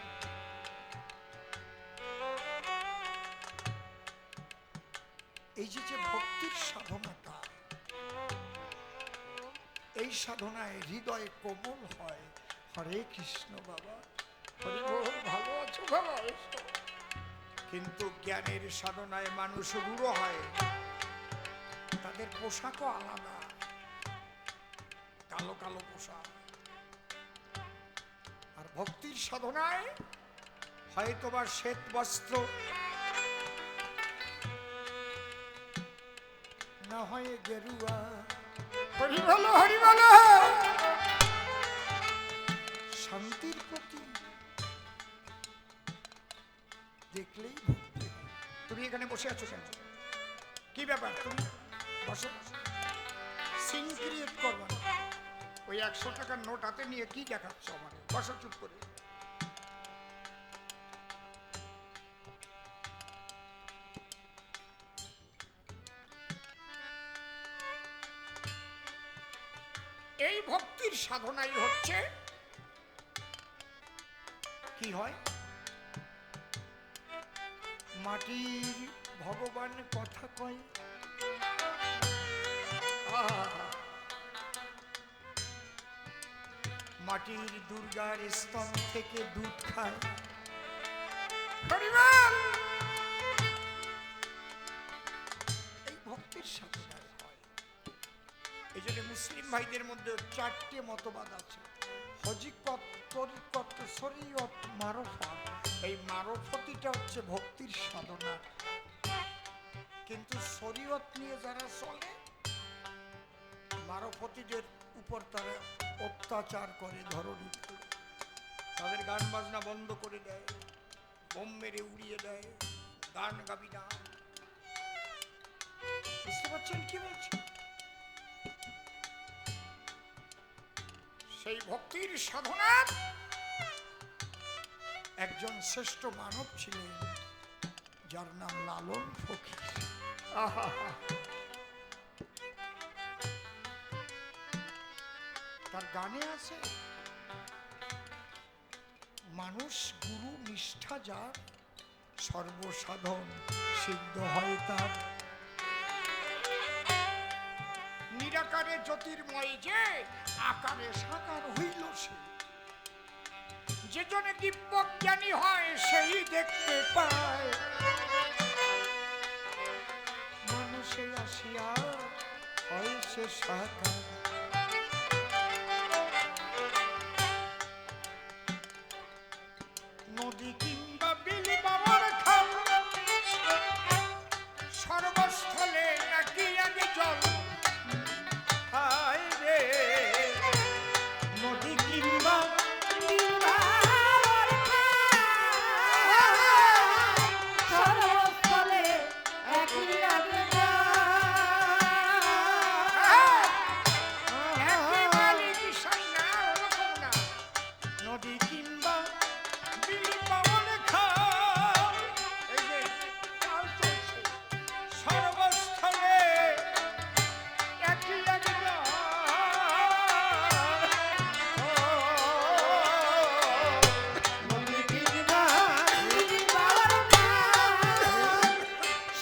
এই যে ভক্তির সাধনাটা, এই সাধনায় হৃদয় কোমল হয়, হরে কৃষ্ণ বাবা, হরি বল, ভালো আছো বাবা? এসো। কিন্তু জ্ঞানের সাধনায় মানুষ রূঢ় হয়, তাদের পোশাকও আলাদা, কালো কালো পোশাক। আর ভক্তির সাধনায় হয়তোবা শ্বেত বস্ত্র, না হয় গেরুয়া। হরি বল, হরি বল। শান্তির প্রতি দেখলেই ভক্তি হয়। তুমি এখানে বসে আছো কেন? কি ব্যাপার? তুমি বসো, সিন ক্রিয়েট করবো না। ওই 100 টাকার নোট হাতে নিয়ে কি দেখাচ্ছ আমার? বসো চুপ করে। এই ভক্তির সাধনাই হচ্ছে কি হয়, মাটির ভগবান কথা কয়, মাটির দুর্গার স্তন থেকে দুধ খায়। হরিবল। এই ভক্তির সাধনায় হয়। এই জন্য মুসলিম ভাইদের মধ্যে 4টে মতবাদ আছে, হজিকত, তরিকত, শরীয়ত, মারফত। এই মারফতিটা হচ্ছে ভক্তির সাধনা। কিন্তু শরীয়ত নিয়ে যারা চলে, মারফতিদের উপর তারা অত্যাচার করে, ধরণী করে। তাদের গান বাজনা বন্ধ করে দেয়, বোম মেরে উড়িয়ে দেয়, গান গাবি না। বুঝতে পারছেন কি বলছি? সেই ভক্তির সাধনার একজন শ্রেষ্ঠ মানব ছিলেন, যার নাম লালন ফকির। তার গানে আছে, মানুষ গুরু নিষ্ঠা যার, সর্বসাধন সিদ্ধ হয় তার। নিরাকারে জ্যোতির্ময় যে, আকারে সাকার হইল সে। যে জনে দিব্য জ্ঞানী হয়, সেই দেখতে পায়। মানুষে আসিয়া হয় সে সাকার। নদী কিংবা বিলি বাবার খাল, সর্বস্থলে নাকি আগে জল। হায় রে, নদী কিংবা সর্বস্থলে একই আগে একই মালিক সন্না, ওরকম না। নদী কিংবা বিলি বাবার খাল, এই যে চাল চলছে, সর্বস্থলে একই আগে জল।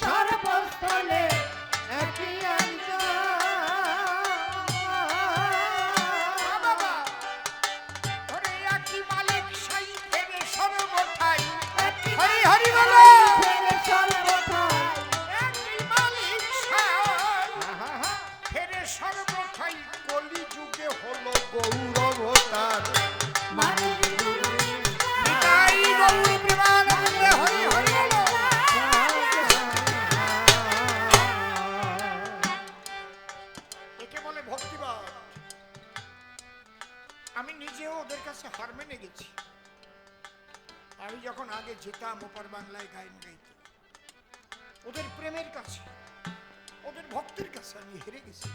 সর্বস্থলে একই বাবা, ওরে একই মালিক সাই ফেরে সর্বঠাই। হরি হরি বলো। একই মালিক সাই ফেরে সর্বঠাই। কলি যুগে হলো গৌরবতার। নিতাই গৌর প্রেমানন্দে হরি হরি বলো। একে বলে ভক্তিবাদ। আমি নিজেও ওদের কাছে হার মেনে গেছি। আমি যখন আগে যেতাম ওপার বাংলায় গান গাইতে, ওদের প্রেমের কাছে, ওদের ভক্তির কাছে আমি হেরে গেছি।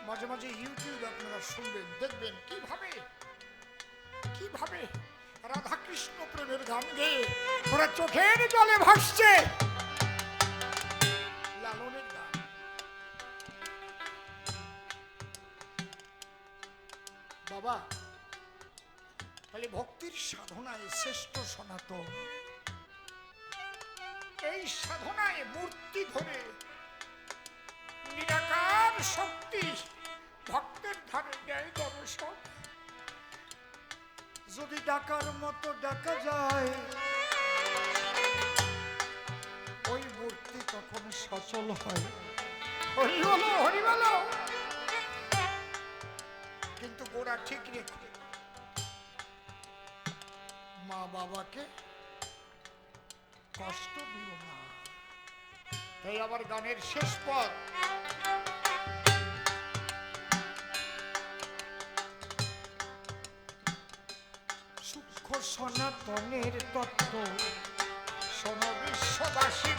মাঝে মাঝে ইউটিউব আপনারা শুনবেন, দেখবেন কিভাবে কিভাবে রাধাকৃষ্ণ প্রেমের গান গেয়ে ওরা চোখের জলে ভাসছে। লালনের গান। বাবা, তাহলে ভক্তির সাধনায় শ্রেষ্ঠ সনাতন। এই সাধনায় মূর্তি ধরে নিরাকার শক্তি ভক্তের ধারে নেয় দর্শন। যদি ডাকার মতো ডাকা যায়, ওই মূর্তি তখন সচল হয়। হরি বলো, হরি বলো। কিন্তু গোড়া ঠিক রেখো, মা বাবাকে কষ্ট দিও না। তাই আবার গানের শেষ পদ, সূক্ষ্ম সনাতনের তত্ত্ব শোন বিশ্ববাসী,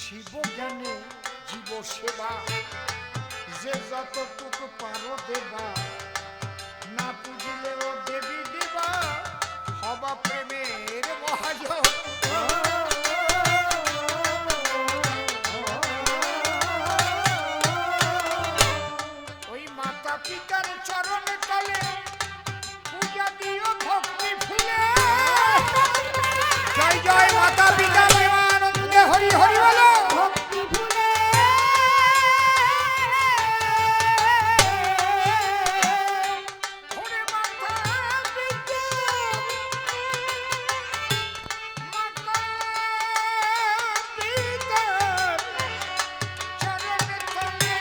শিব জ্ঞানে জীব সেবা যে যতটুকু পারো দেবা, না পুজিলেও দেবী দেবা, হবা প্রেমের মহাজন। ওই মাতা পিতার চরণ তলে পূজা দিও ভক্তি ফুলে। জয় জয় মাতা পিতা প্রেমানন্দে হরি হরি বলো। ভক্তি ভুলে ওরে মাতা পিতা, মাতা পিতা চরণ তলে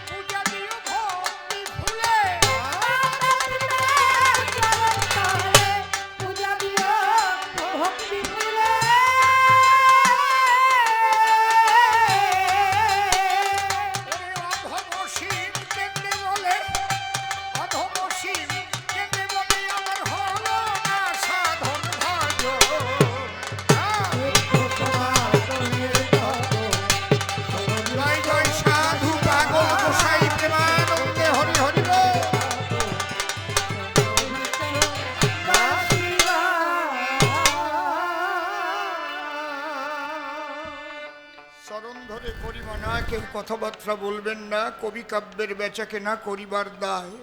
পূজা দিও ভক্তি ফুলে। পূজা দিও ভক্তি ভুলে ওরে অধমসীম কেন্দ্রে বলে, অধমসীম কেন্দ্রে বলে আমার হলো না সাধন ভজন। জয় জয় সাধু পাগল গোসাই প্রেমানন্দে হরি হরি বল। চরণ ধরে করিব না, কেউ কথাবার্তা বলবেন না, কবি কাব্যের বেচাকে না করিবার দায়।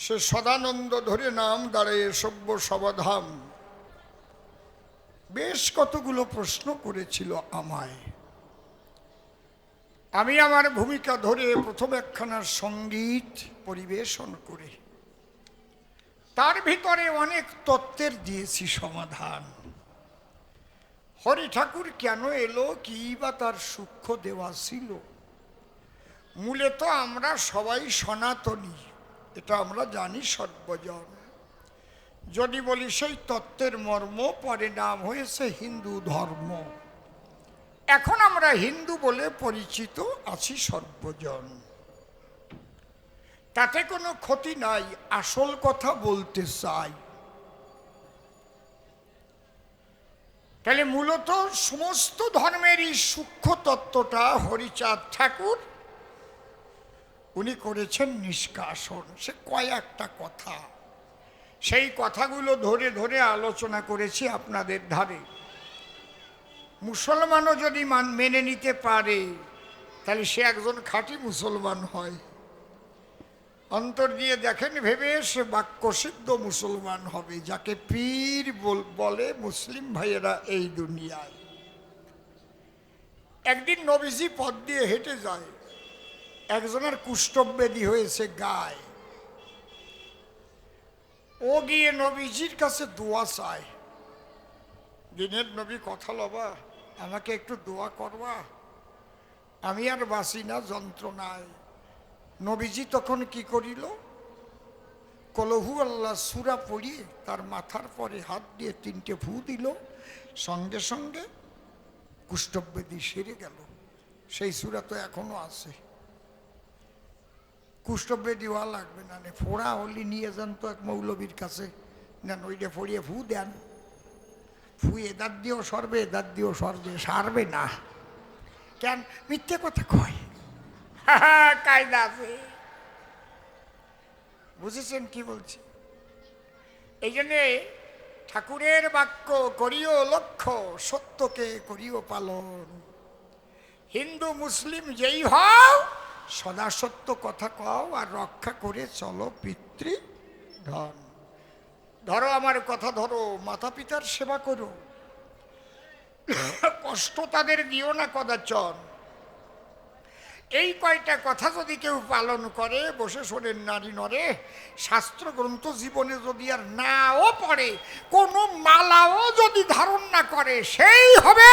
সে সদানন্দ ধরে নাম দাঁড়ায় সভ্য সবাধাম। বেশ কতগুলো প্রশ্ন করেছিল আমায়। আমি আমার ভূমিকা ধরে প্রথম একখানা সঙ্গীত পরিবেশন করে তার ভিতরে অনেক তত্ত্বের দিয়েছি সমাধান। হরি ঠাকুর কেন এলো, কি বা তার সূক্ষ্ম দেওয়া ছিল। মূলে তো আমরা সবাই সনাতনী, এটা আমরা জানি সর্বজন। যদি বলি সেই তত্ত্বের মর্ম, পরে নাম হয়েছে হিন্দু ধর্ম। এখন আমরা হিন্দু বলে পরিচিত আছি সর্বজন, তাতে কোনো ক্ষতি নাই, আসল কথা বলতে চাই। তাহলে মূলত সমস্ত ধর্মেরই সূক্ষ্ম তত্ত্বটা হরিচাঁদ ঠাকুর উনি করেছেন নিষ্কাশন। সে কয়েকটা কথা, সেই কথাগুলো ধরে ধরে আলোচনা করেছি আপনাদের ধারে। মুসলমানও যদি মেনে নিতে পারে, তাহলে সে একজন খাঁটি মুসলমান হয়। অন্তর দিয়ে দেখেন ভেবে সে বাক্যসিদ্ধ মুসলমান হবে, যাকে পীর বলে মুসলিম ভাইয়েরা এই দুনিয়ায়। একদিন নবীজি পথ দিয়ে হেঁটে যায়, একজনের কুষ্ঠব্যাধি হয়েছে গায়ে। ও গিয়ে নবীজির কাছে দোয়া চায়, দিনের নবী কথা লবা, আমাকে একটু দোয়া করবা, আমি আর বাঁচি না যন্ত্রণায়। নবীজি তখন কি করিল, কলহু আল্লাহ সূরা পড়িয়ে তার মাথার পরে হাত দিয়ে 3টে ফু দিল, সঙ্গে সঙ্গে কুষ্ঠব্যাধি সেরে গেল। সেই সূরা তো এখনো আছে। কুষ্ঠব্যাধি হওয়া লাগবে না, ফোড়া হলি নিয়ে যান তো এক মৌলবীর কাছে, নেন ওইটা ফড়িয়ে ফু দেন, ফুয়ে দাঁত দিয়েও সরবে, দাঁত দিয়েও সরবে, সারবে না। কেন মিথ্যে কথা কয়, কায়দা আছে। বুঝেছেন কি বলছি? এই জন্যে ঠাকুরের বাক্য করিও লক্ষ্য, সত্যকে করিও পালন। হিন্দু মুসলিম যেই হও, সদা সত্য কথা কও আর রক্ষা করে চলো পিতৃধন। ধরো আমার কথা ধরো, মাতা পিতার সেবা করো, কষ্ট তাদের দিও না কদাচন। এই কয়টা কথা যদি কেউ পালন করে, বসে শোনেন নারী নরে, শাস্ত্র গ্রন্থ জীবনে যদি আর নাও পড়ে, কোনো মালাও যদি ধারণ না করে, সেই হবে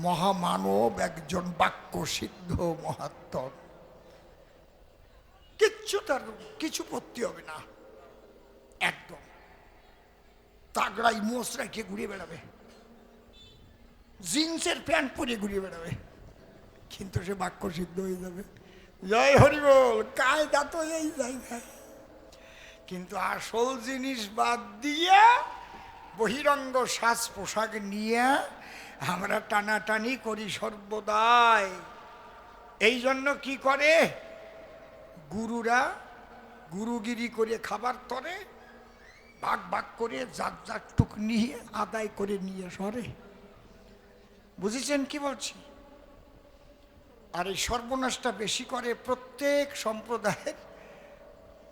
মহামানব, একজন বাক্য সিদ্ধ মহাত্মা। কিচ্ছু তার কিছু করতে হবে না, একদম তাগড়াই মোষ রেখে ঘুরে বেড়াবে, জিন্সের প্যান্ট পরে ঘুরে বেড়াবে, কিন্তু সে বাক্য সিদ্ধ হয়ে যাবে। জয় হরিবল, কায়দা তো এই জায়গায়। কিন্তু আসল জিনিস বাদ দিয়ে বহিরঙ্গ সাজ পোশাক নিয়ে আমরা টানাটানি করি সর্বদাই। এই জন্য কি করে গুরুরা গুরুগিরি করে খাবার তরে ভাগ ভাগ করে যার যার টুক নিয়ে আদায় করে নিয়ে সরে। বুঝেছেন কি বলছি? আর এই সর্বনাশটা বেশি করে প্রত্যেক সম্প্রদায়ের।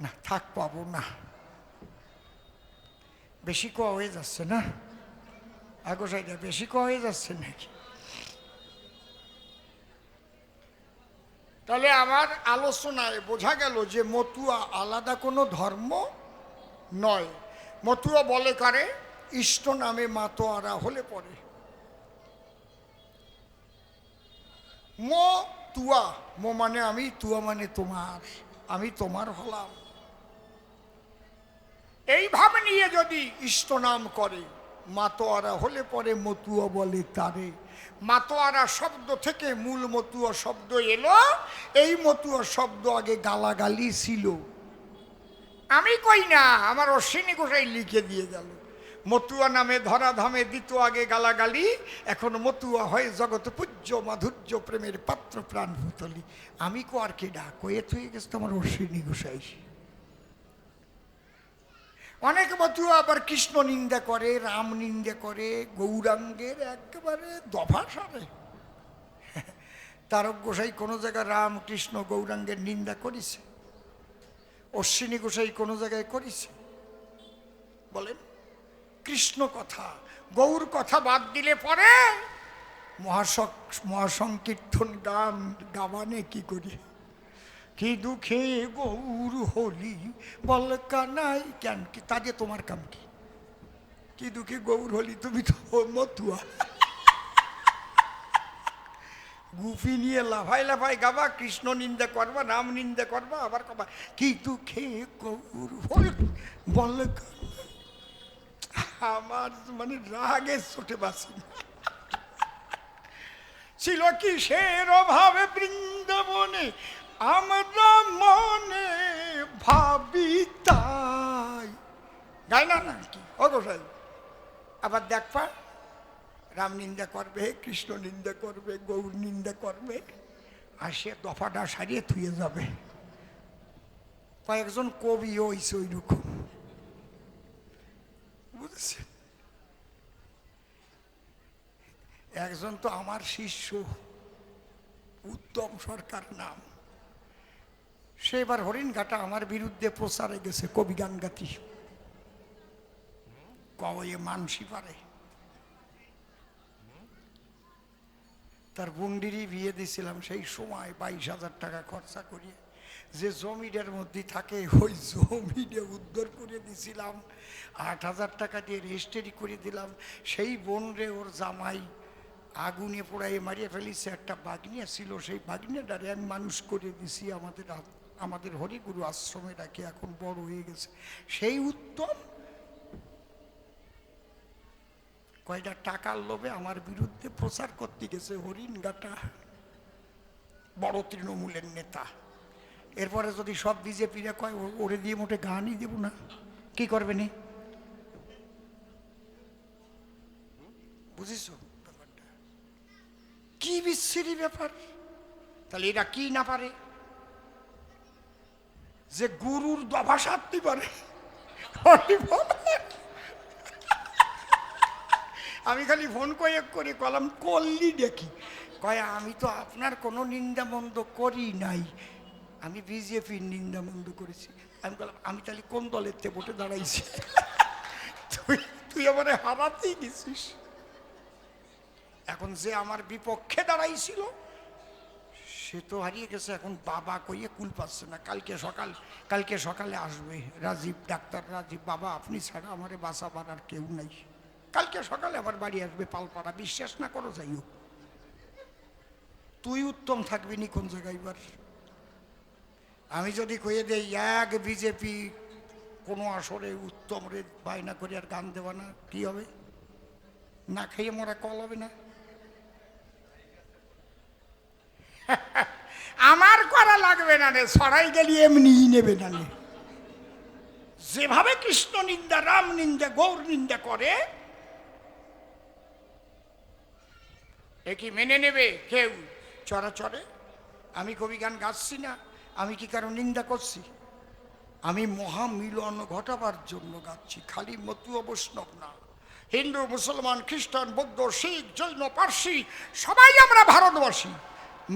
না থাক, পাবো না, বেশি কোয়া হয়ে যাচ্ছে না আগোসাইটা, বেশি কোয়া হয়ে যাচ্ছে নাকি? তাহলে আমার আলোচনায় বোঝা গেল যে মতুয়া আলাদা কোনো ধর্ম নয়। মতুয়া বলে কারে ইষ্ট নামে মাতোয়ারা হলে পরে। মো তুয়া, মো মানে আমি, তুয়া মানে তোমার, আমি তোমার হলাম। এই ভাব নিয়ে যদি ইষ্ট নাম করে, মাতোয়ারা হলে পরে মতুয়া বলে তারে। মাতোয়ারা শব্দ থেকে মূল মতুয়া শব্দ এলো। এই মতুয়া শব্দ আগে গালাগালি ছিল, আমি কই না, আমার অশ্বিনী গোসাই লিখে দিয়ে গেল। মতুয়া নামে ধরাধামে দিত আগে গালাগালি, এখন মতুয়া হয় জগৎ পূজ্য মাধুর্য প্রেমের পাত্র প্রাণ ভূতলি। আমি কো আর কে ডাক হয়ে থয়ে গেছে আমার অশ্বিনী গোসাই। অনেক মতুয়া আবার কৃষ্ণ নিন্দা করে, রাম নিন্দা করে, গৌরাঙ্গের একেবারে দফা সারে। তারক গোসাই কোনো জায়গায় রাম কৃষ্ণ গৌরাঙ্গের নিন্দা করেছে? অশ্বিনী গোসাই কোনো জায়গায় করেছে? বলেন, কৃষ্ণ কথা গৌর কথা বাদ দিলে পরে মহাসংকীর্তন গান গাবানে কি করি, কি দুঃখে গৌর হলি বল কানাই, কেন কি তাকে তোমার কাম কি? কি দুঃখে গৌর হলি, তুমি তো মতুয়া। গুফি নিয়ে লাফাই লাফাই গাবা, কৃষ্ণ নিন্দা করবা, রাম নিন্দা করবা, আবার কবা কি দুঃখে গৌর হলি বল কানাই। আমার মানে রাগে ছোটে বাসি। ছিল কিসের অভাবে বৃন্দাবনে আমরা মনে ভাবি তাই, গাই না নাকি ও গোসাই? আবার দেখবা রাম নিন্দা করবে, কৃষ্ণ নিন্দা করবে, গৌর নিন্দা করবে, আর সে দফাটা সারিয়ে থুয়ে যাবে। কয়েকজন কবি হইছে ওই রকম, বুঝেছেন? একজন তো আমার শিষ্য, উত্তম সরকার নাম, সে এবার হরিণঘাটা আমার বিরুদ্ধে প্রচারে গেছে কবি গান গাতি, কয়ে মানসি পারে। তার বুন্ডিরই বিয়ে দিয়েছিলাম সেই সময় 22,000 টাকা খরচা করিয়ে। যে জমিটার মধ্যে থাকে ওই জমিটা উদ্ধার করে দিছিলাম, 8,000 টাকা দিয়ে রেজিস্ট্রি করে দিলাম। সেই বোনরে ওর জামাই আগুনে পোড়াইয়ে মারিয়ে ফেলিছে। একটা বাগনিয়া ছিল, সেই বাগনিয়াটারে আমি মানুষ করে দিছি আমাদের হরিগুরু আশ্রমে রাখি, এখন বড় হয়ে গেছে। সেই উত্তম কয়টা টাকার লোভে আমার বিরুদ্ধে প্রচার করতে গেছে হরিণঘাটা, বড় তৃণমূলের নেতা। এরপরে যদি সব বিজেপিরা কয় ওরে দিয়ে মোটে গানই দেব না, কি করবে নি? বুঝেছ ব্যাপারটা কি বিচ্ছিরি ব্যাপার? তাহলে এরা কি না পারে যে গুরুর দফা সারতে পারে? আমি খালি ফোন করে কলাম করলি দেখি কয় আমি তো আপনার কোনো নিন্দা মন্দ করি নাই, আমি বিজেপির নিন্দা মন্দ করেছি। আমি বললাম আমি তাহলে কোন দলের তে ভোটে দাঁড়াইছি? তুই আমার হারাতেই গেছিস। এখন যে আমার বিপক্ষে দাঁড়াইছিল সে তো হারিয়ে গেছে, এখন বাবা কইয়ে কুল পাচ্ছে না। কালকে সকালে আসবে রাজীব, ডাক্তার রাজীব, বাবা আপনি ছাড়া আমারে বাঁচাবার আর কেউ নাই। কালকে সকালে আবার বাড়ি আসবে পালপাড়া, বিশ্বাস না করো যাই হোক। তুই উত্তম থাকবি নি কোন জায়গায়? এবার আমি যদি কইয়ে দেই এক বিজেপি কোনো আসরে উত্তম রে বায়না করে আর গান দেওয়া না, কি হবে? না খাইয়ে মোরা কল হবে না? আমার করা লাগবে না রে, সরাই গেলি এমনিই নেবে না রে। যেভাবে কৃষ্ণ নিন্দা, রাম নিন্দা, গৌর নিন্দা করে এ কি মেনে নেবে কেউ? চরাচরে আমি কবি গান গাচ্ছি না, আমি কি কারো নিন্দা করছি? আমি মহামিলন ঘটাবার জন্য গাচ্ছি, খালি মতুয়া বৈষ্ণব না। হিন্দু, মুসলমান, খ্রিস্টান, বৌদ্ধ, শিখ, জৈন, পার্সি সবাই আমরা ভারতবাসী,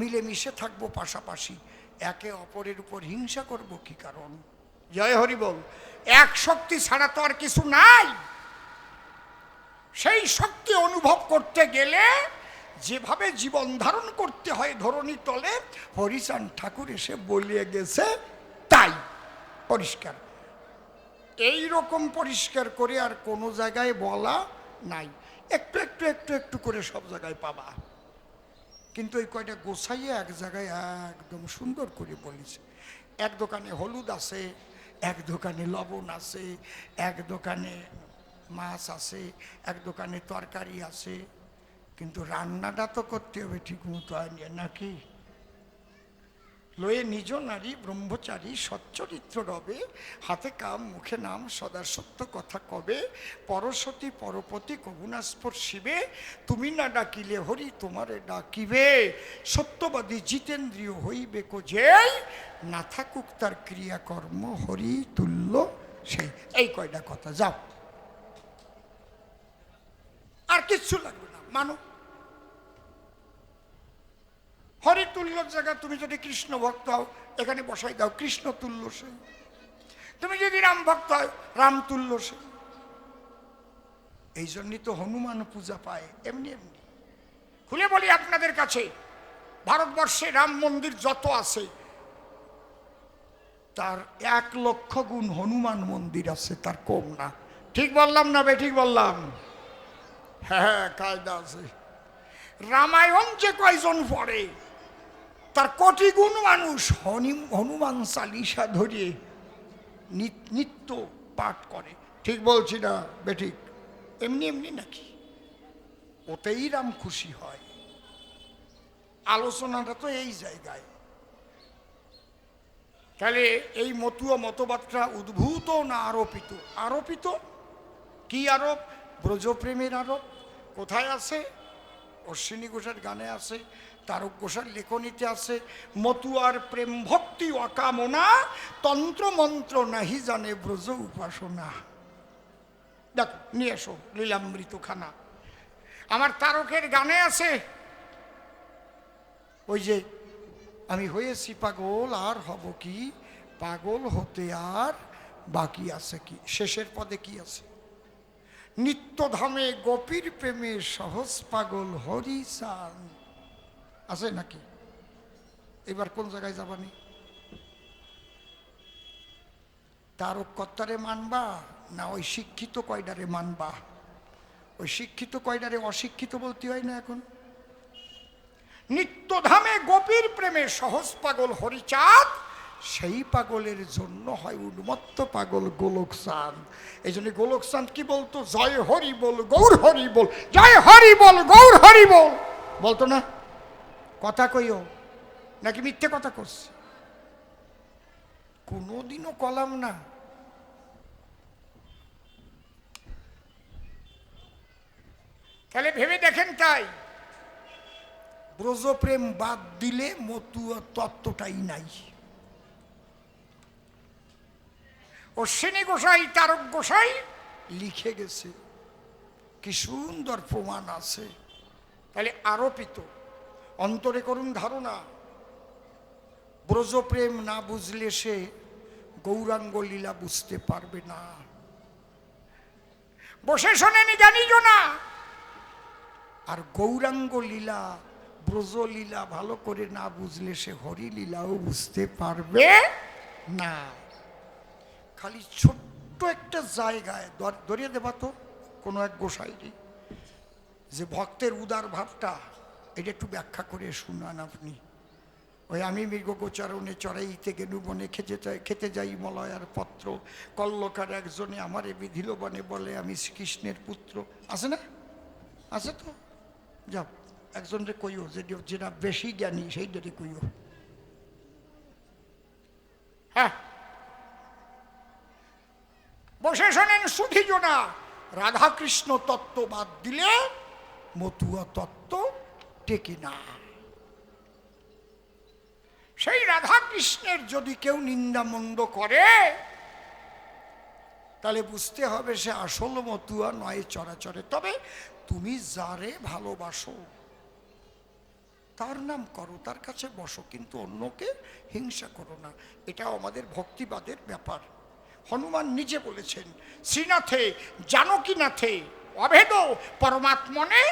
মিলেমিশে থাকবো পাশাপাশি। একে অপরের উপর হিংসা করব কি কারণ? জয় হরি বল। এক শক্তি ছাড়া তো আর কিছু নাই। সেই শক্তি অনুভব করতে গেলে যেভাবে জীবন ধারণ করতে হয় ধরণী তলে, হরিচাঁদ ঠাকুর এসে বলিয়ে গেছে তাই পরিষ্কার। এই রকম পরিষ্কার করে আর কোনো জায়গায় বলা নাই। একটু একটু একটু একটু করে সব জায়গায় পাবা, কিন্তু ওই কয়টা গোছাইয়ে এক জায়গায় একদম সুন্দর করে বলেছে। এক দোকানে হলুদ আছে, এক দোকানে লবণ আছে, এক দোকানে মাছ আছে, এক দোকানে তরকারি আছে, কিন্তু রান্নাটা তো করতে হবে ঠিক মতো আনিয়ে, নাকি? লয়ে নিজ নারী ব্রহ্মচারী সচ্চরিত্র রবে, হাতে কাম মুখে নাম সদা সত্য কথা কবে, পরসতী পরপতি কবুনা স্পর্শিবে, তুমি না ডাকিলে হরি তোমারে ডাকিবে, সত্যবাদী জিতেন্দ্রীয় হইবে কো যেই, না থাকুক তার ক্রিয়াকর্ম হরি তুল্য সেই। এই কয়টা কথা, যাও আর কিচ্ছু লাগবে না, মানো। হরি তুল্যর জায়গা তুমি যদি কৃষ্ণ ভক্ত হও এখানে বসাই দাও কৃষ্ণ তুল্য সে, তুমি যদি রাম ভক্ত হও রাম তুল্য সে। এই জন্যই তো হনুমান পূজা পায় এমনি এমনি। খুলে বলি আপনাদের কাছে, ভারতবর্ষে রাম মন্দির যত আছে তার 1 লক্ষ গুণ হনুমান মন্দির আছে, তার কম না। ঠিক বললাম না বেঠিক বললাম? হ্যাঁ, কায়দা আছে। রামায়ণ যে কয়জন পড়ে তার কোটি গুণ মানুষ হনুমান চালিসা ধরিয়ে নিত্য পাঠ করে। ঠিক বলছি না বেঠিক? এমনি এমনি নাকি? ওতেই রাম খুশি হয়। আলোচনাটা তো এই জায়গায়। তাহলে এই মতুয়া মতবাদটা উদ্ভূত না আরোপিত? আরোপিত। কি আরোপ? ব্রজপ্রেমের আরোপ। কোথায় আছে? অশ্বিনী ঘোষের গানে আছে, তারক ঘোষের লেখনীতে আছে। মতুয়ার প্রেম ভক্তি অকামনা, তন্ত্র মন্ত্র নাহি জানে ব্রজ উপাসনা। দেখো নিয়ে এসো লীলামৃত খানা। আমার তারকের গানে আছে ওই যে আমি হয়েছি পাগল আর হব কি, পাগল হতে আর বাকি আছে কি। শেষের পদে কি আছে? নিত্যধামে গোপীর প্রেমে সহজ পাগল হরিচাঁদ। আছে নাকি? এবার কোন জায়গায় যাবানি? তারক কর্তারে মানবা না ওই শিক্ষিত কয়ডারে মানবা? ওই শিক্ষিত কয়ডারে অশিক্ষিত বলতে হয় না এখন? নিত্যধামে গোপীর প্রেমে সহজ পাগল হরিচাঁদ, সেই পাগলের জন্য হয় উন্মত্ত পাগল গোলকচাঁদ। এই জন্য গোলকচাঁদ কি বলতো? জয় হরি বল গৌর হরি বল, জয় হরি বল গৌর হরি বল বলতো না? কথা কইও নাকি মিথ্যে কথা করছি? কোনোদিনও কলাম না। তাহলে ভেবে দেখেন, তাই ব্রজপ্রেম বাদ দিলে মতুয়া তত্ত্বটাই নাই। অশ্বিনী গোসাই তারক গোসাই লিখে গেছে, কি সুন্দর প্রমাণ আছে। তাহলে আরোপিত। অন্তরে করুন ধারণা, ব্রজপ্রেম না বুঝলে সে গৌরাঙ্গ লীলা বুঝতে পারবে না। বসে শোনেনি জানিও না। আর গৌরাঙ্গ লীলা ব্রজলীলা ভালো করে না বুঝলে সে হরিলীলাও বুঝতে পারবে না। খালি ছোট্ট একটা জায়গায় ধরিয়ে দেবা তো কোনো এক গোসাইরি যে ভক্তের উদার ভাবটা, এটা একটু ব্যাখ্যা করে শুনান আপনি। ওই আমি মৃগগোচারণে চড়াইতে গেলু বনে খেতে যাই মলয়ার পত্র, কল্লকার একজনে আমারে বিধিল বনে বলে আমি শ্রীকৃষ্ণের পুত্র। আছে না? আছে তো? যাও একজনকে কইও, যেটা বেশি জ্ঞানী সেইটারে কইও। হ্যাঁ, বসে শোনেন সুধীজনা, রাধাকৃষ্ণ তত্ত্ব বাদ দিলে মতুয়া তত্ত্ব টেকে না। সেই রাধাকৃষ্ণের যদি কেউ নিন্দামন্দ করে তাহলে বুঝতে হবে সে আসল মতুয়া নয় চরাচরে। তবে তুমি যারে ভালোবাসো তার নাম করো, তার কাছে বসো, কিন্তু অন্যকে হিংসা করো না। এটাও আমাদের ভক্তিবাদের ব্যাপার। হনুমান নিজে বলেছেন, শ্রীনাথে জানকীনাথে অভেদ পরমাত্মনে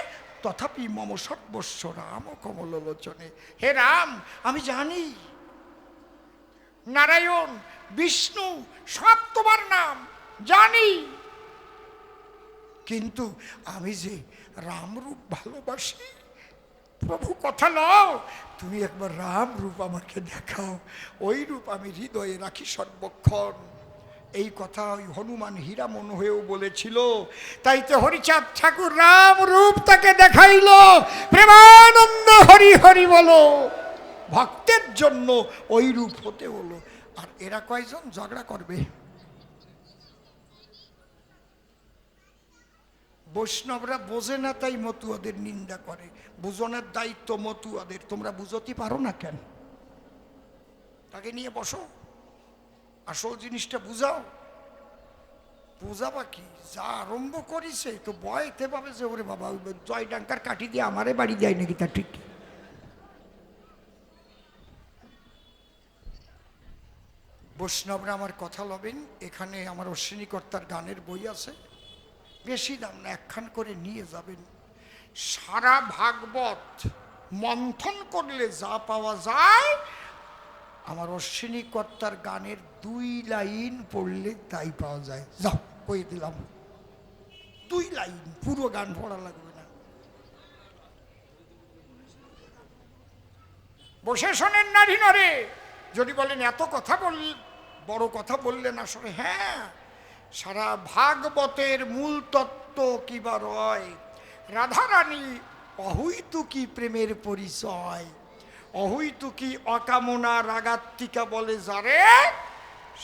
তথাপি মম সর্বস্ব রাম কমললোচনে। হে রাম, আমি জানি নারায়ণ বিষ্ণু সব তোমার নাম জানি, কিন্তু আমি যে রাম রূপ ভালোবাসি। প্রভু কথা লও, তুমি একবার রাম রূপ আমাকে দেখাও, ওই রূপ আমি হৃদয়ে রাখি সর্বক্ষণ। এই কথা ওই হনুমান হীরামন হয়েও বলেছিল। তাইতে হরিচাঁদ ঠাকুর রাম রূপ তাকে দেখাইল, প্রেমানন্দ হরি হরি বলো। ভক্তের জন্য ওই রূপ হতে হলো। আর এরা কয়জন ঝগড়া করবে? বৈষ্ণবরা বোঝে না তাই মতুয়াদের নিন্দা করে। বুঝনের দায়িত্ব মতুয়াদের। তোমরা বুঝতে পারো না কেন? তাকে নিয়ে বসো, আসল জিনিসটা বুঝাও। বুঝাবা কি? যা আরম্ভ করিছে তো বয়তে পাবে যে ওরে বাবা জয় ডাঙ্কার কাটি দিয়ে আমারে বাড়ি দেয় নাকি, তা ঠিক। বৈষ্ণবরা আমার কথা লবেন। এখানে আমার অশ্বিনীকর্তার গানের বই আছে, বেশি দাম না, একখান করে নিয়ে যাবেন। সারা ভাগবত মন্থন করলে যা পাওয়া যায় আমার অশ্বিনীকর্তার গানের 2 লাইন পড়লে তাই পাওয়া যায়। যাও কই দিলাম, 2 লাইন, পুরো গান পড়া লাগবে না। বসে শোনেন নারী নরে। যদি বলেন এত কথা বড় কথা বললেন, আসলে হ্যাঁ, সারা ভাগবতের মূল তত্ত্ব কি বা রয়। রাধারানী অহৈতুকী প্রেমের পরিচয়। অহৈতুকী অকামনা রাগাত্মিকা বলে যারে,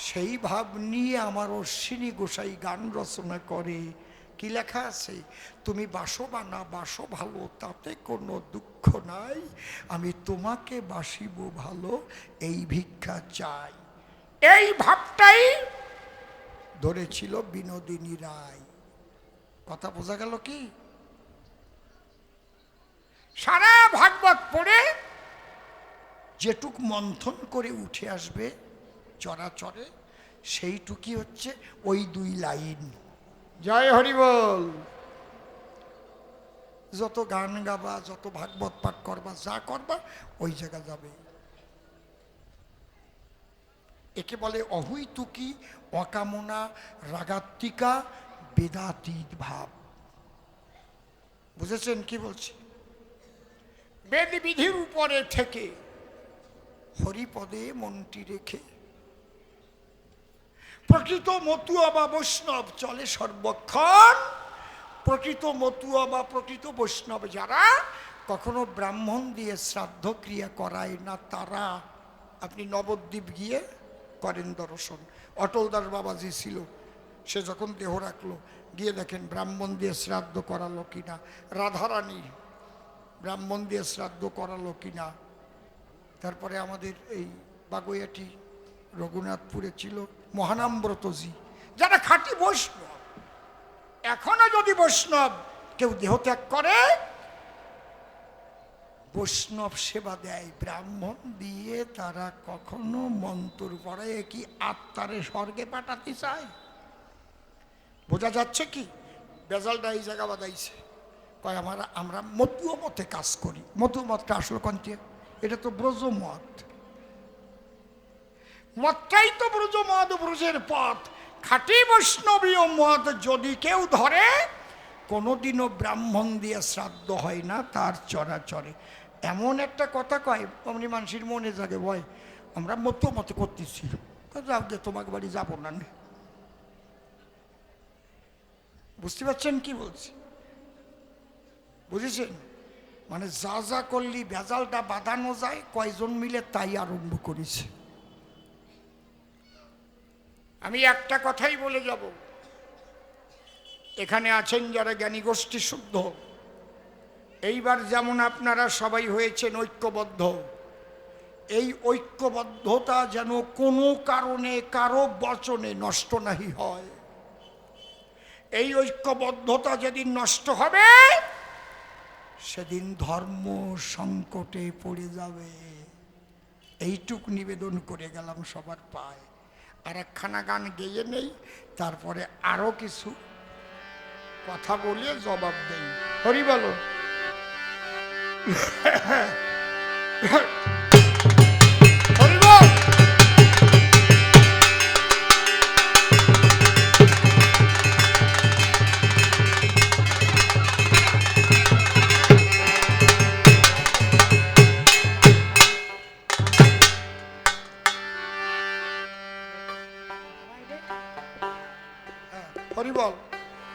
সেই ভাব নিয়ে আমার অশ্বিনী গোসাই গান রচনা করে। কি লেখা আছে? তুমি বাসো বা না বাসো ভালো, তাতে কোনো দুঃখ নাই, আমি তোমাকে বাসিব ভালো, এই ভিক্ষা চাই। এই ভাবটাই ধরেছিল বিনোদিনী রায়। কথা বোঝা গেল কি? সারা ভাগবত পড়ে যেটুক মন্থন করে উঠে আসবে চরাচরে, সেইটুকি হচ্ছে ওই 2 লাইন। জয় হরি বল। যত গান গাবা, যত ভাগবত পাঠ করবা, যা করবা ওই জায়গা যাবে। একে বলে অহৈতুকী অকামনা রাগাত্মিকা বেদাতীত ভাব। বুঝেছেন কি বলছি? বেদ বিধির উপরে থেকে হরিপদে মনটি রেখে প্রকৃত মতুয়া বা বৈষ্ণব চলে সর্বক্ষণ। প্রকৃত মতুয়া বা প্রকৃত বৈষ্ণব যারা কখনো ব্রাহ্মণ দিয়ে শ্রাদ্ধ ক্রিয়া করায় না, তারা আপনি নবদ্বীপ গিয়ে করেন দর্শন। অটল দাস বাবাজি ছিল, সে যখন দেহ রাখলো গিয়ে দেখেন ব্রাহ্মণ দিয়ে শ্রাদ্ধ করালো কিনা, রাধারানী ব্রাহ্মণ দিয়ে শ্রাদ্ধ করালো কিনা। তারপরে আমাদের এই বাগুইয়াটি রঘুনাথপুরে ছিল মহানামব্রতজি, যারা খাঁটি বৈষ্ণব। এখনো যদি বৈষ্ণব কেউ দেহত্যাগ করে, বৈষ্ণব সেবা দেয়, ব্রাহ্মণ দিয়ে তারা কখনো মন্ত্র পড়ে কি আত্মারে স্বর্গে পাঠাতে চায়? বোঝা যাচ্ছে কি? বেজালটা এই জায়গা বাদাইছে, কয় আমরা মতুয় মতে কাজ করি। মতুয় মতটা আসলে কোনটি? এটা তো ব্রজ মত, মতটাই তো ব্রজ মত, ব্রজের পথ, খাঁটি বৈষ্ণবীয় মত যদি কেউ ধরে, কোনোদিনও ব্রাহ্মণ দিয়ে শ্রাদ্ধ হয় না তার চরাচরে। এমন একটা কথা কয় অমনি মানুষের মনে জাগে, ভয় আমরা মতো মতো করতেছি, যাও যে তোমাকে বাড়ি যাবো না। বুঝতে পারছেন কি বলছি? বুঝেছেন? মানে যা যা করলি ভেজালটা বাঁধানো যায়, কয়জন মিলে তাই আরম্ভ করেছে। আমি একটা কথাই বলে যাব, এখানে আছেন যারা জ্ঞানী গোষ্ঠী শুদ্ধ, এইবার যেমন আপনারা সবাই হয়েছেন ঐক্যবদ্ধ, এই ঐক্যবদ্ধতা যেন কোনো কারণে কারো বচনে নষ্ট নাহি হয়। এই ঐক্যবদ্ধতা যেদিন নষ্ট হবে সেদিন ধর্ম সংকটে পড়ে যাবে। এইটুক নিবেদন করে গেলাম সবার পায়। আর একখানা গান গেয়ে নেই, তারপরে আরো কিছু কথা বলে জবাব দেই। হরি বলো। হরি বল। হরি বল।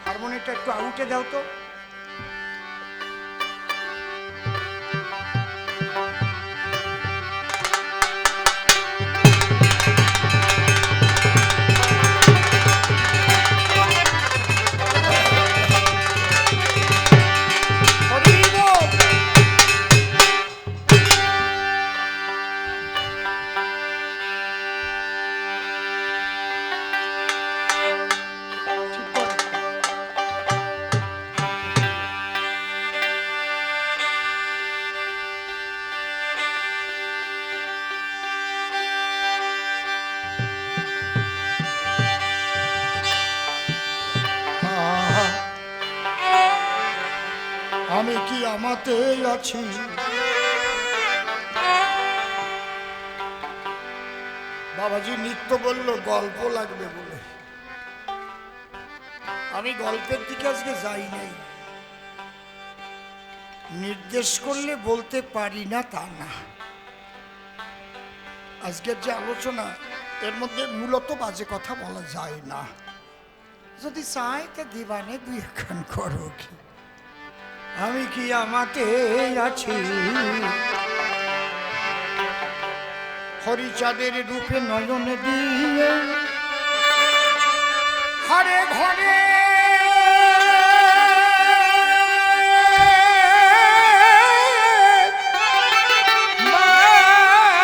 হারমোনিয়ামটা একটু আউটে দাও তো। আমি কি আমাতে আছি, বাবাজি নিত্য বলল গল্প লাগবে বলে, আমি গল্পের দিকে আজকে যাই নাই। নির্দেশ করলে বলতে পারি না তা না, আজকের যে আলোচনা এর মধ্যে মূলত বাজে কথা বলা যায় না। যদি চাই তা দিবানে দুই একখান করো কি। আমি কি আমাতে আছি, হরিচাঁদের রূপে নয়ন দিয়ে ঘরে ঘরে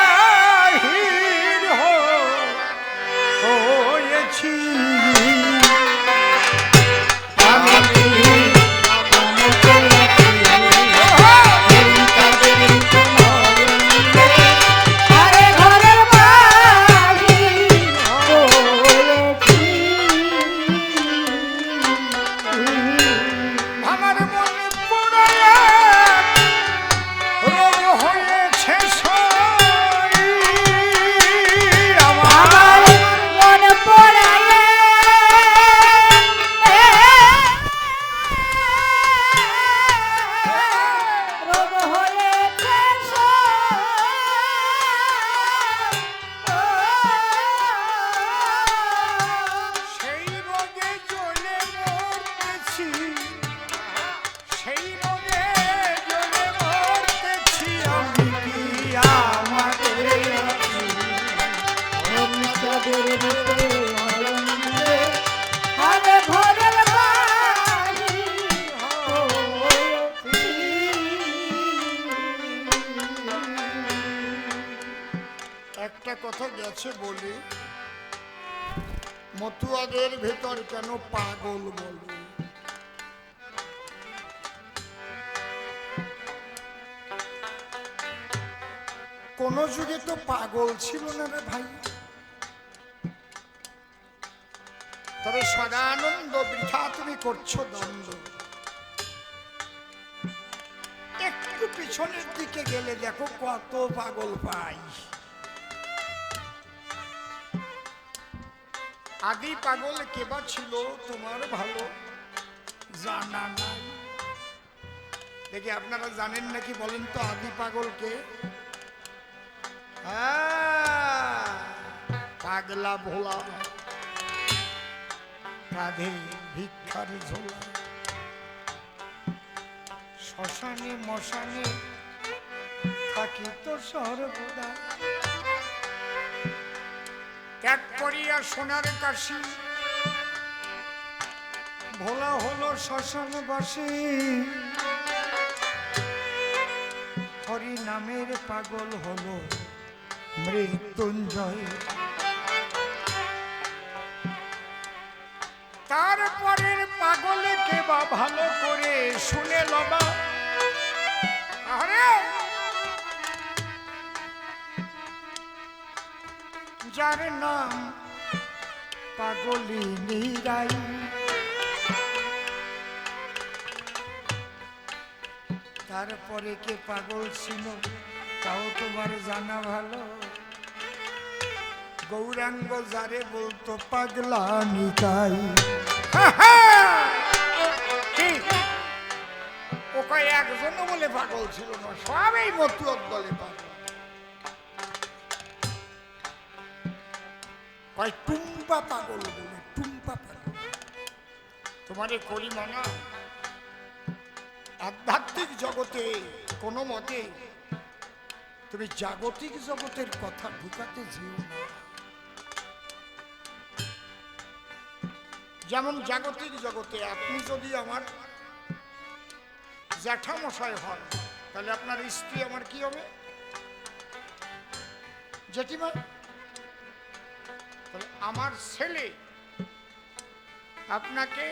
বাহির হয়েছি। একটা কথা গেছে বলি, মতুয়াদের ভেতর কেন পাগল বলে? কোনো যুগে তো পাগল ছিল না রে ভাই। তবে সদানন্দ বৃথা তুমি করছো দ্বন্দ্ব। একটু পিছনের দিকে গেলে দেখো কত পাগল পাই। আদি পাগল কেবা ছিল তোমার ভালো জানা নাই। দেখি আপনারা জানেন নাকি বলেন তো আদি পাগল কে? পাগলা ভোলা, কাঁধে ভিক্ষার ঝোলা, শ্মশানে মশানে থাকি তো সর্বদা। ত্যাগ করিয়া সোনার কাশি, ভোলা হলো শ্মশানবাসী। হরি নামের পাগল হলো মৃত্যুঞ্জয়। তারপরের পাগলে কে বা ভালো করে শুনে লবা। আরে যার নাম পাগলিনী রাই। তারপরে কে পাগল ছিল তাও তোমার জানা ভালো। গৌরাঙ্গ যারে বলতো পাগলা নিতাই। ও কয় একজনও বলে পাগল ছিল না, সবাই মতুয়ত বলে পাগল। কয় টুম্পা পাগল বলে, টুম্পা পাগল। তোমারে করি মানা আধ্যাত্মিক জগতে কোনো মতে তুমি জাগতিক জগতের কথা ঢুকাতে যেও না। যেমন জাগতিক জগতে আপনি যদি আমার জ্যাঠামশাই হন, তাহলে আপনার স্ত্রী আমার কি হবে? জেঠিমা। তাহলে আমার ছেলে আপনাকে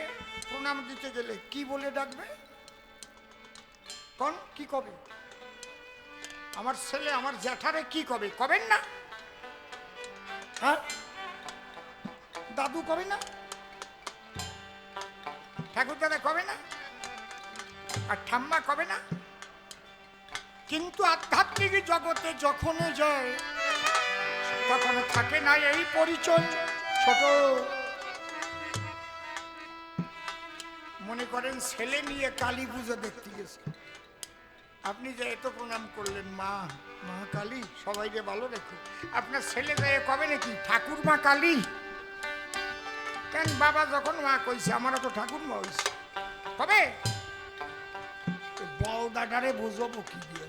প্রণাম দিতে গেলে কি বলে ডাকবে? কোন কি কবে? আমার ছেলে আমার জ্যাঠারে কি কবে? কবেন না? হ্যাঁ, দাদু কবে না? ঠাকুর দাদা কবে না? আর ঠাম্মা কবে না? কিন্তু আধ্যাত্মিক জগতে যখন যায় তখন থাকে না এই পরিচয়। ছোট মনে করেন ছেলে নিয়ে কালী পুজো দেখতে গেছে, আপনি যে এত প্রণাম করলেন, মা মা কালী সবাইকে ভালো রেখো। আপনার ছেলে যায় কবে নাকি ঠাকুর মা কালী? কেন বাবা যখন মা কইছে আমারও তো ঠাকুর মা হয়েছে, কবে? বলদাটারে বুঝবো কি দিয়ে?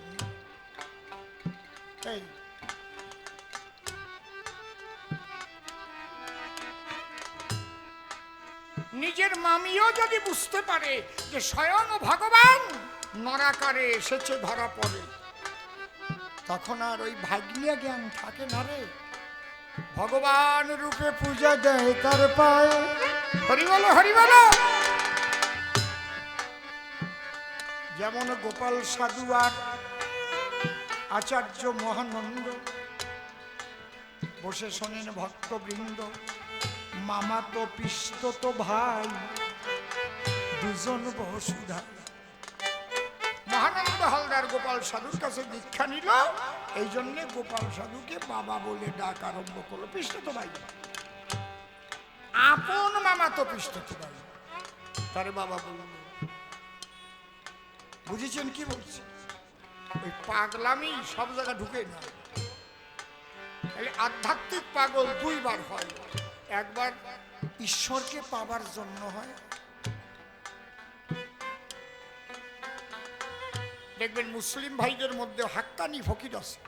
নিজের মামিও যদি বুঝতে পারে যে স্বয়ং ভগবান নরাকারে এসেছে ধরা পড়ে, তখন আর ওই ভাগ্নিয়া জ্ঞান থাকে না রে। ভগবান রূপে পূজা দেয় তার পায়ে। হরি বলো, হরি বলো। যেমন গোপাল সাধু আর আচার্য মহানন্দ বসে শোনেন ভক্তবৃন্দ, মামা তো পিষ্ট তো ভাই দুজন বসুধা। মহানন্দ হালদার গোপাল সাধুর কাছে দীক্ষা নিল, এই জন্যে গোপাল সাধুকে বাবা বলে ডাক আরম্ভ করলো। পিষ্ট তো ভাই, আপন মামা তো পিষ্ট তো ভাই, তারে বাবা বলল। বুঝেছেন কি বলছি? ওই পাগলামি সব জায়গা ঢুকে না। আধ্যাত্মিক পাগল দুইবার হয়, একবার ঈশ্বরকে পাবার জন্য হয়। দেখবেন মুসলিম ভাইদের মধ্যে হাক্কানি ফকির আছে,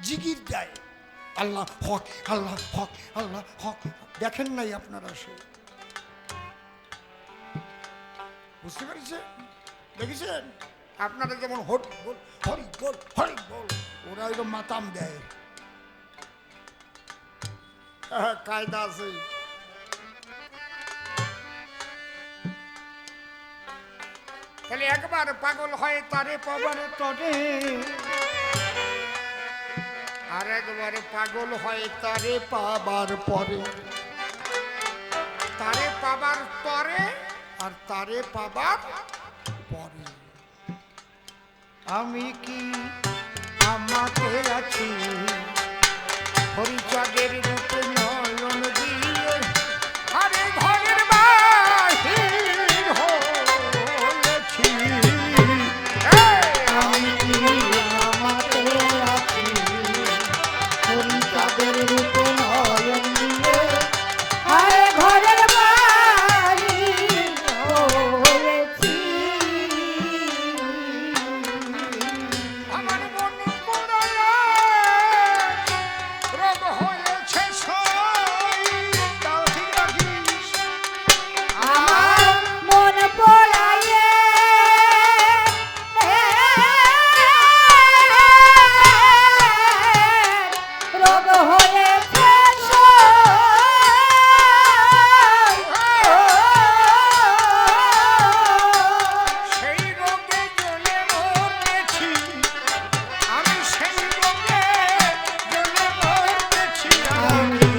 জিগির দেয় আল্লাহ হক, আল্লাহ হক, আল্লাহ হক। দেখেন নাই আপনারা? সে বুঝতে পেরেছেন? দেখেছেন? আপনারা যেমন হরি বল, হরি বল, হরি বল, ওরা এরকম মাতাম দেয়, কায়দা আছে। তাহলে একবার পাগল হয় তারে পাবার তরে, একবার পাগল হয় তারে পাবার পরে, তারে পাবার পরে আর তারে পাবার পরে। আমি কি আমাকে আছি হরিচাঁদের রূপে নয়ন দিয়ে, আরে ঘরের বাহির হয়েছি। আমি কি আমাকে আছি হরিচাঁদের রূপে নয়ন দিয়ে, আরে ঘরের বাড়ি হয়েছি। আমার মন পুরায় রোগ হয়েছে সই, তাও ঠিক রাখিস। আমার মন পড়ায়ে রোগ হয়েছে সেই রোগে জ্বলে মরেছি আমি, সেই রোগে জ্বলে মরেছি আমি।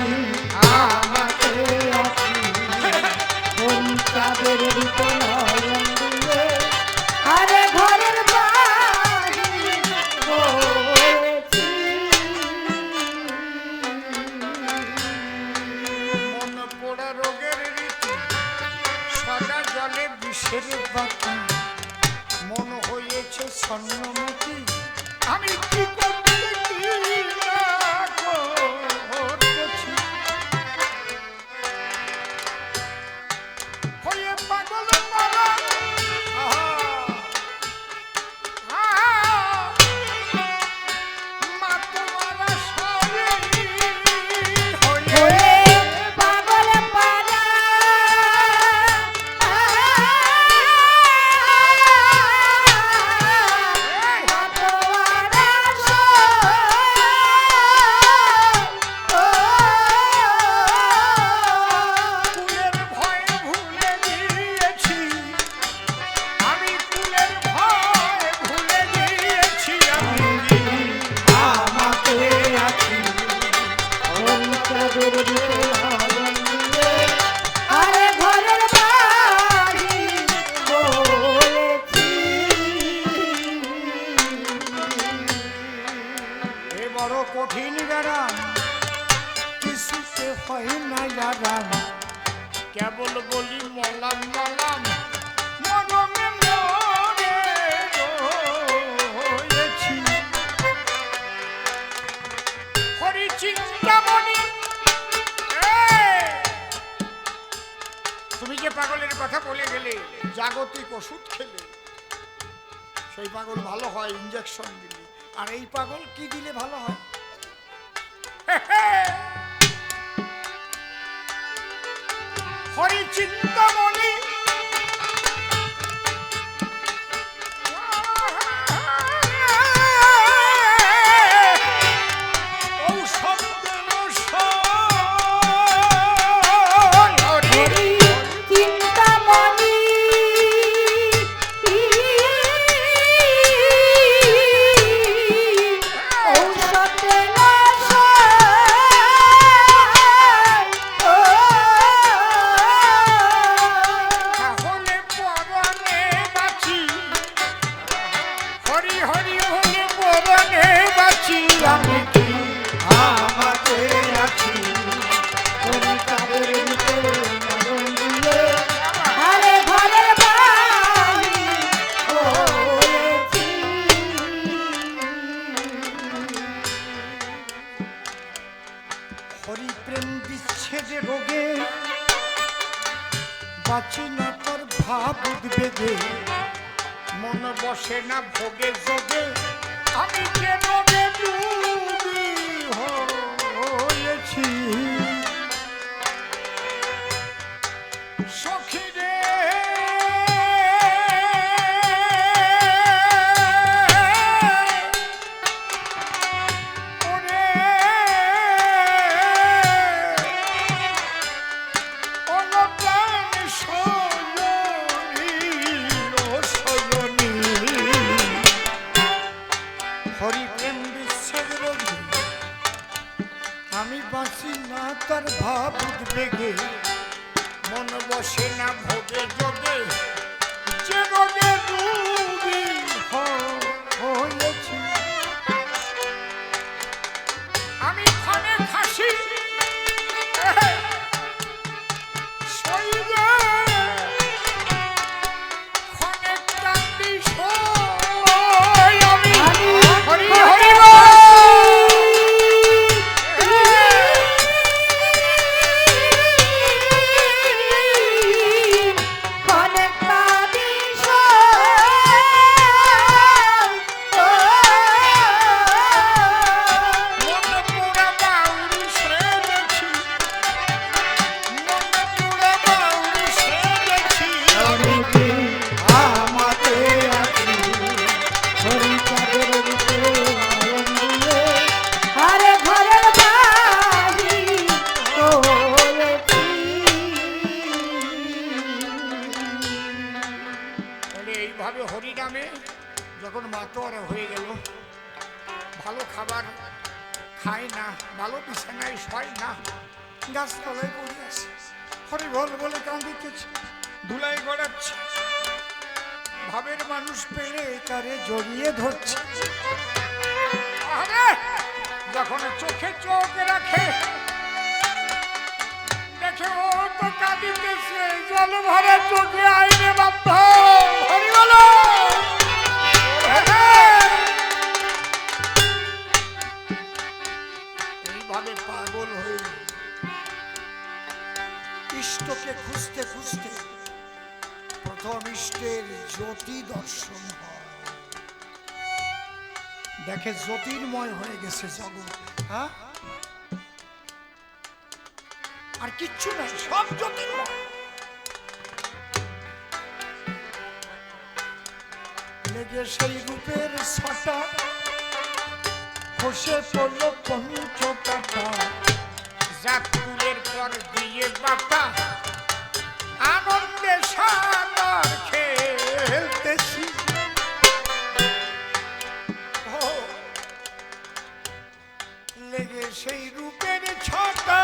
আমাকে আছি হরিচাঁদের রূপে নয়ন দিয়ে, আরে ঘরের বাড়ি হয়েছি। মন পোড়া রোগের রীতি, সদা জলে বিষের বাতি, মন হয়েছে স্বর্ণমুখী আমি কি করতে কি না করতেছি। হয়ে পাগল পারা, মা তোমারা সরে হয়ে ওরে পাগল পারা মাতোয়ারা কুলের ভয়ে ভুলে গিয়েছি আমি, কুলের ভয়ে ভুলে গিয়েছি আমি। আমাকে আছি হরিচাঁদের রূপে নয়ন দিয়ে, আরে ঘরের বাড়ি হয়েছি। এ বড় কঠিন ব্যারাম, কিছুতে হয় না আরাম, কেবল বলি মলাম মলাম, মরমে মরে রয়েছি। হরি চিন্তামণি, তুমি যে পাগলের কথা বলে গেলে জাগতিক ওষুধ খেলে সেই পাগল ভালো হয় ইঞ্জেকশন দিলে, আর এই পাগল কি দিলে ভালো হয়? হরি চিন্তামণি, ঔষধ দিল হরি হরি চিন্তামণি ঔষধে তাহলে পরনে বাঁচি, হরি হরি হলে পরনে বাঁচি আমি কি আমাকে আছি হরিচাঁদের রূপে নয়ন দিয়ে, আরে ঘরের বাড়ি হয়েছি। হরি প্রেম বিচ্ছেদে রোগে বাঁচি না তোর ভাব উদ্বেগে, মন বসে না ভোগে যোগে আমি যে রোগে ডুবি হয়েছি। সখী রে ওরে অনুপ্রাণ সজনী ও সজনী, হরি প্রেম বিশ্বের রোগী তার ভাব উদ্বেগে মন বসে না ভোগে যোগে যে রোগে রোগী হয়েছি আমি ক্ষণে খাসি শৈলে ক্ষণে কান্দি সই আমি হরি হরি বল। এইভাবে হরিনামে যখন মাতোয়ারা হয়ে গেল, ভালো খাবার খায় না, ভালো বিছানায় শয় না, গাছতলায় পড়ে আছে, হরি বল বলে কাঁদিতেছে, ধুলাই গড়াচ্ছে, ভাবের মানুষ পেলে তারে জড়িয়ে ধরছে। আরে যখন চোখে চোখ রাখে দেখে ও তো কাঁদিতেছে, জল ভরা চোখে আইনে বাপ্পা হরি বলো। এইভাবে পাগল হয়ে ইষ্টকে খুঁজতে খুঁজতে প্রথম ইষ্টের জ্যোতি দর্শন হয়, দেখে জ্যোতির্ময় হয়ে গেছে জগৎ, হ্যাঁ আর কিচ্ছু নাই, সব জ্যোতির্ময়। লেগে সেই রূপের ছটা খসে পড়ল পঞ্চকাটা, জাত ফুলের পর দিয়ে বাটা আনন্দে সাগর খেলতেছি। লেগে সেই রূপের ছটা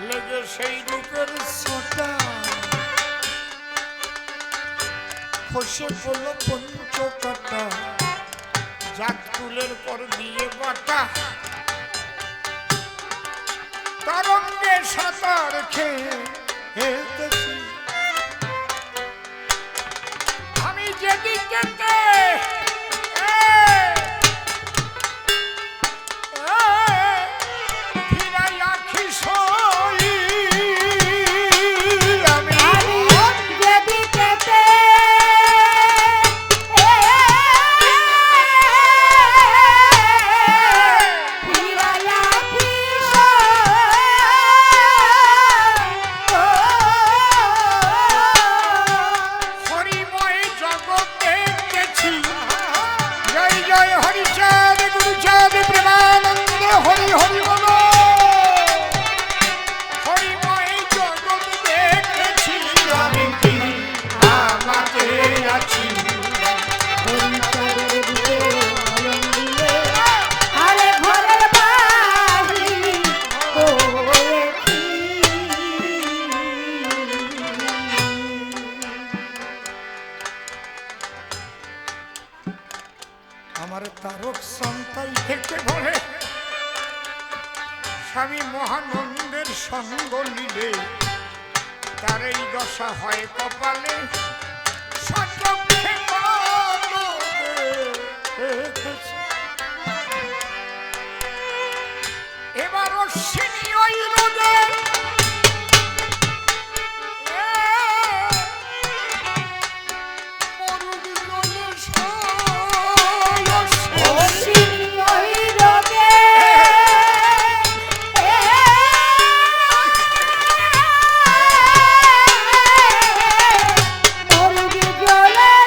লেগে সেই রূপের ছোটা খসে পড়ল পঞ্চকাটা, জাত তুলের পর দিয়ে বাটা তরঙ্গে সাঁতার খেলতেছি। আমি যেদিকে আমার তারক সন্তাই থেকে বলে স্বামী মহানন্দের সঙ্গ নিলে তার এই দশা হয় কপালে, এবার অশ্বিনী ওই রোদে Hola.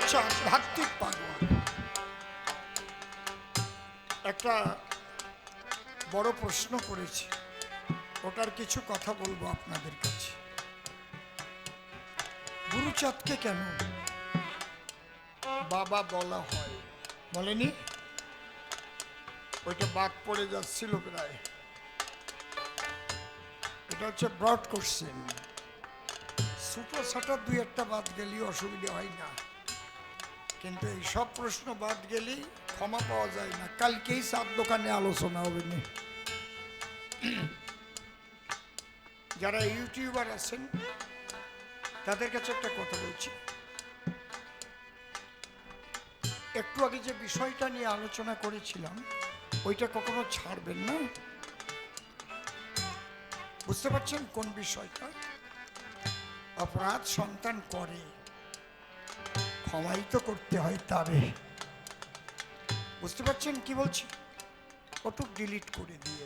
হচ্ছে আধ্যাত্মিক পাগল। একটা বড় প্রশ্ন করেছি, ওটার কিছু কথা বলবো আপনাদের কাছে। গুরুচাঁদকে কেন বাবা বলা হয় বলেনি? ওইটা বাদ পড়ে যাচ্ছিল প্রায়। এটা হচ্ছে ব্রড কোশ্চেন, ছোটো ছাটা দুই একটা বাদ গেলেই অসুবিধা হয় না, কিন্তু এই সব প্রশ্ন বাদ গেলেই ক্ষমা পাওয়া যায় না। কালকেই চার দোকানে আলোচনা হবে না। যারা ইউটিউবার আছেন তাদের কাছে একটা কথা বলছি, একটু আগে যে বিষয়টা নিয়ে আলোচনা করেছিলাম ওইটা কখনো ছাড়বেন না। বুঝতে পারছেন কোন বিষয়টা? অপরাধ সন্তান করে, ক্ষমাই তো করতে হয় তারে। বুঝতে পারছেন কি বলছি? ওটুক ডিলিট করে দিয়ে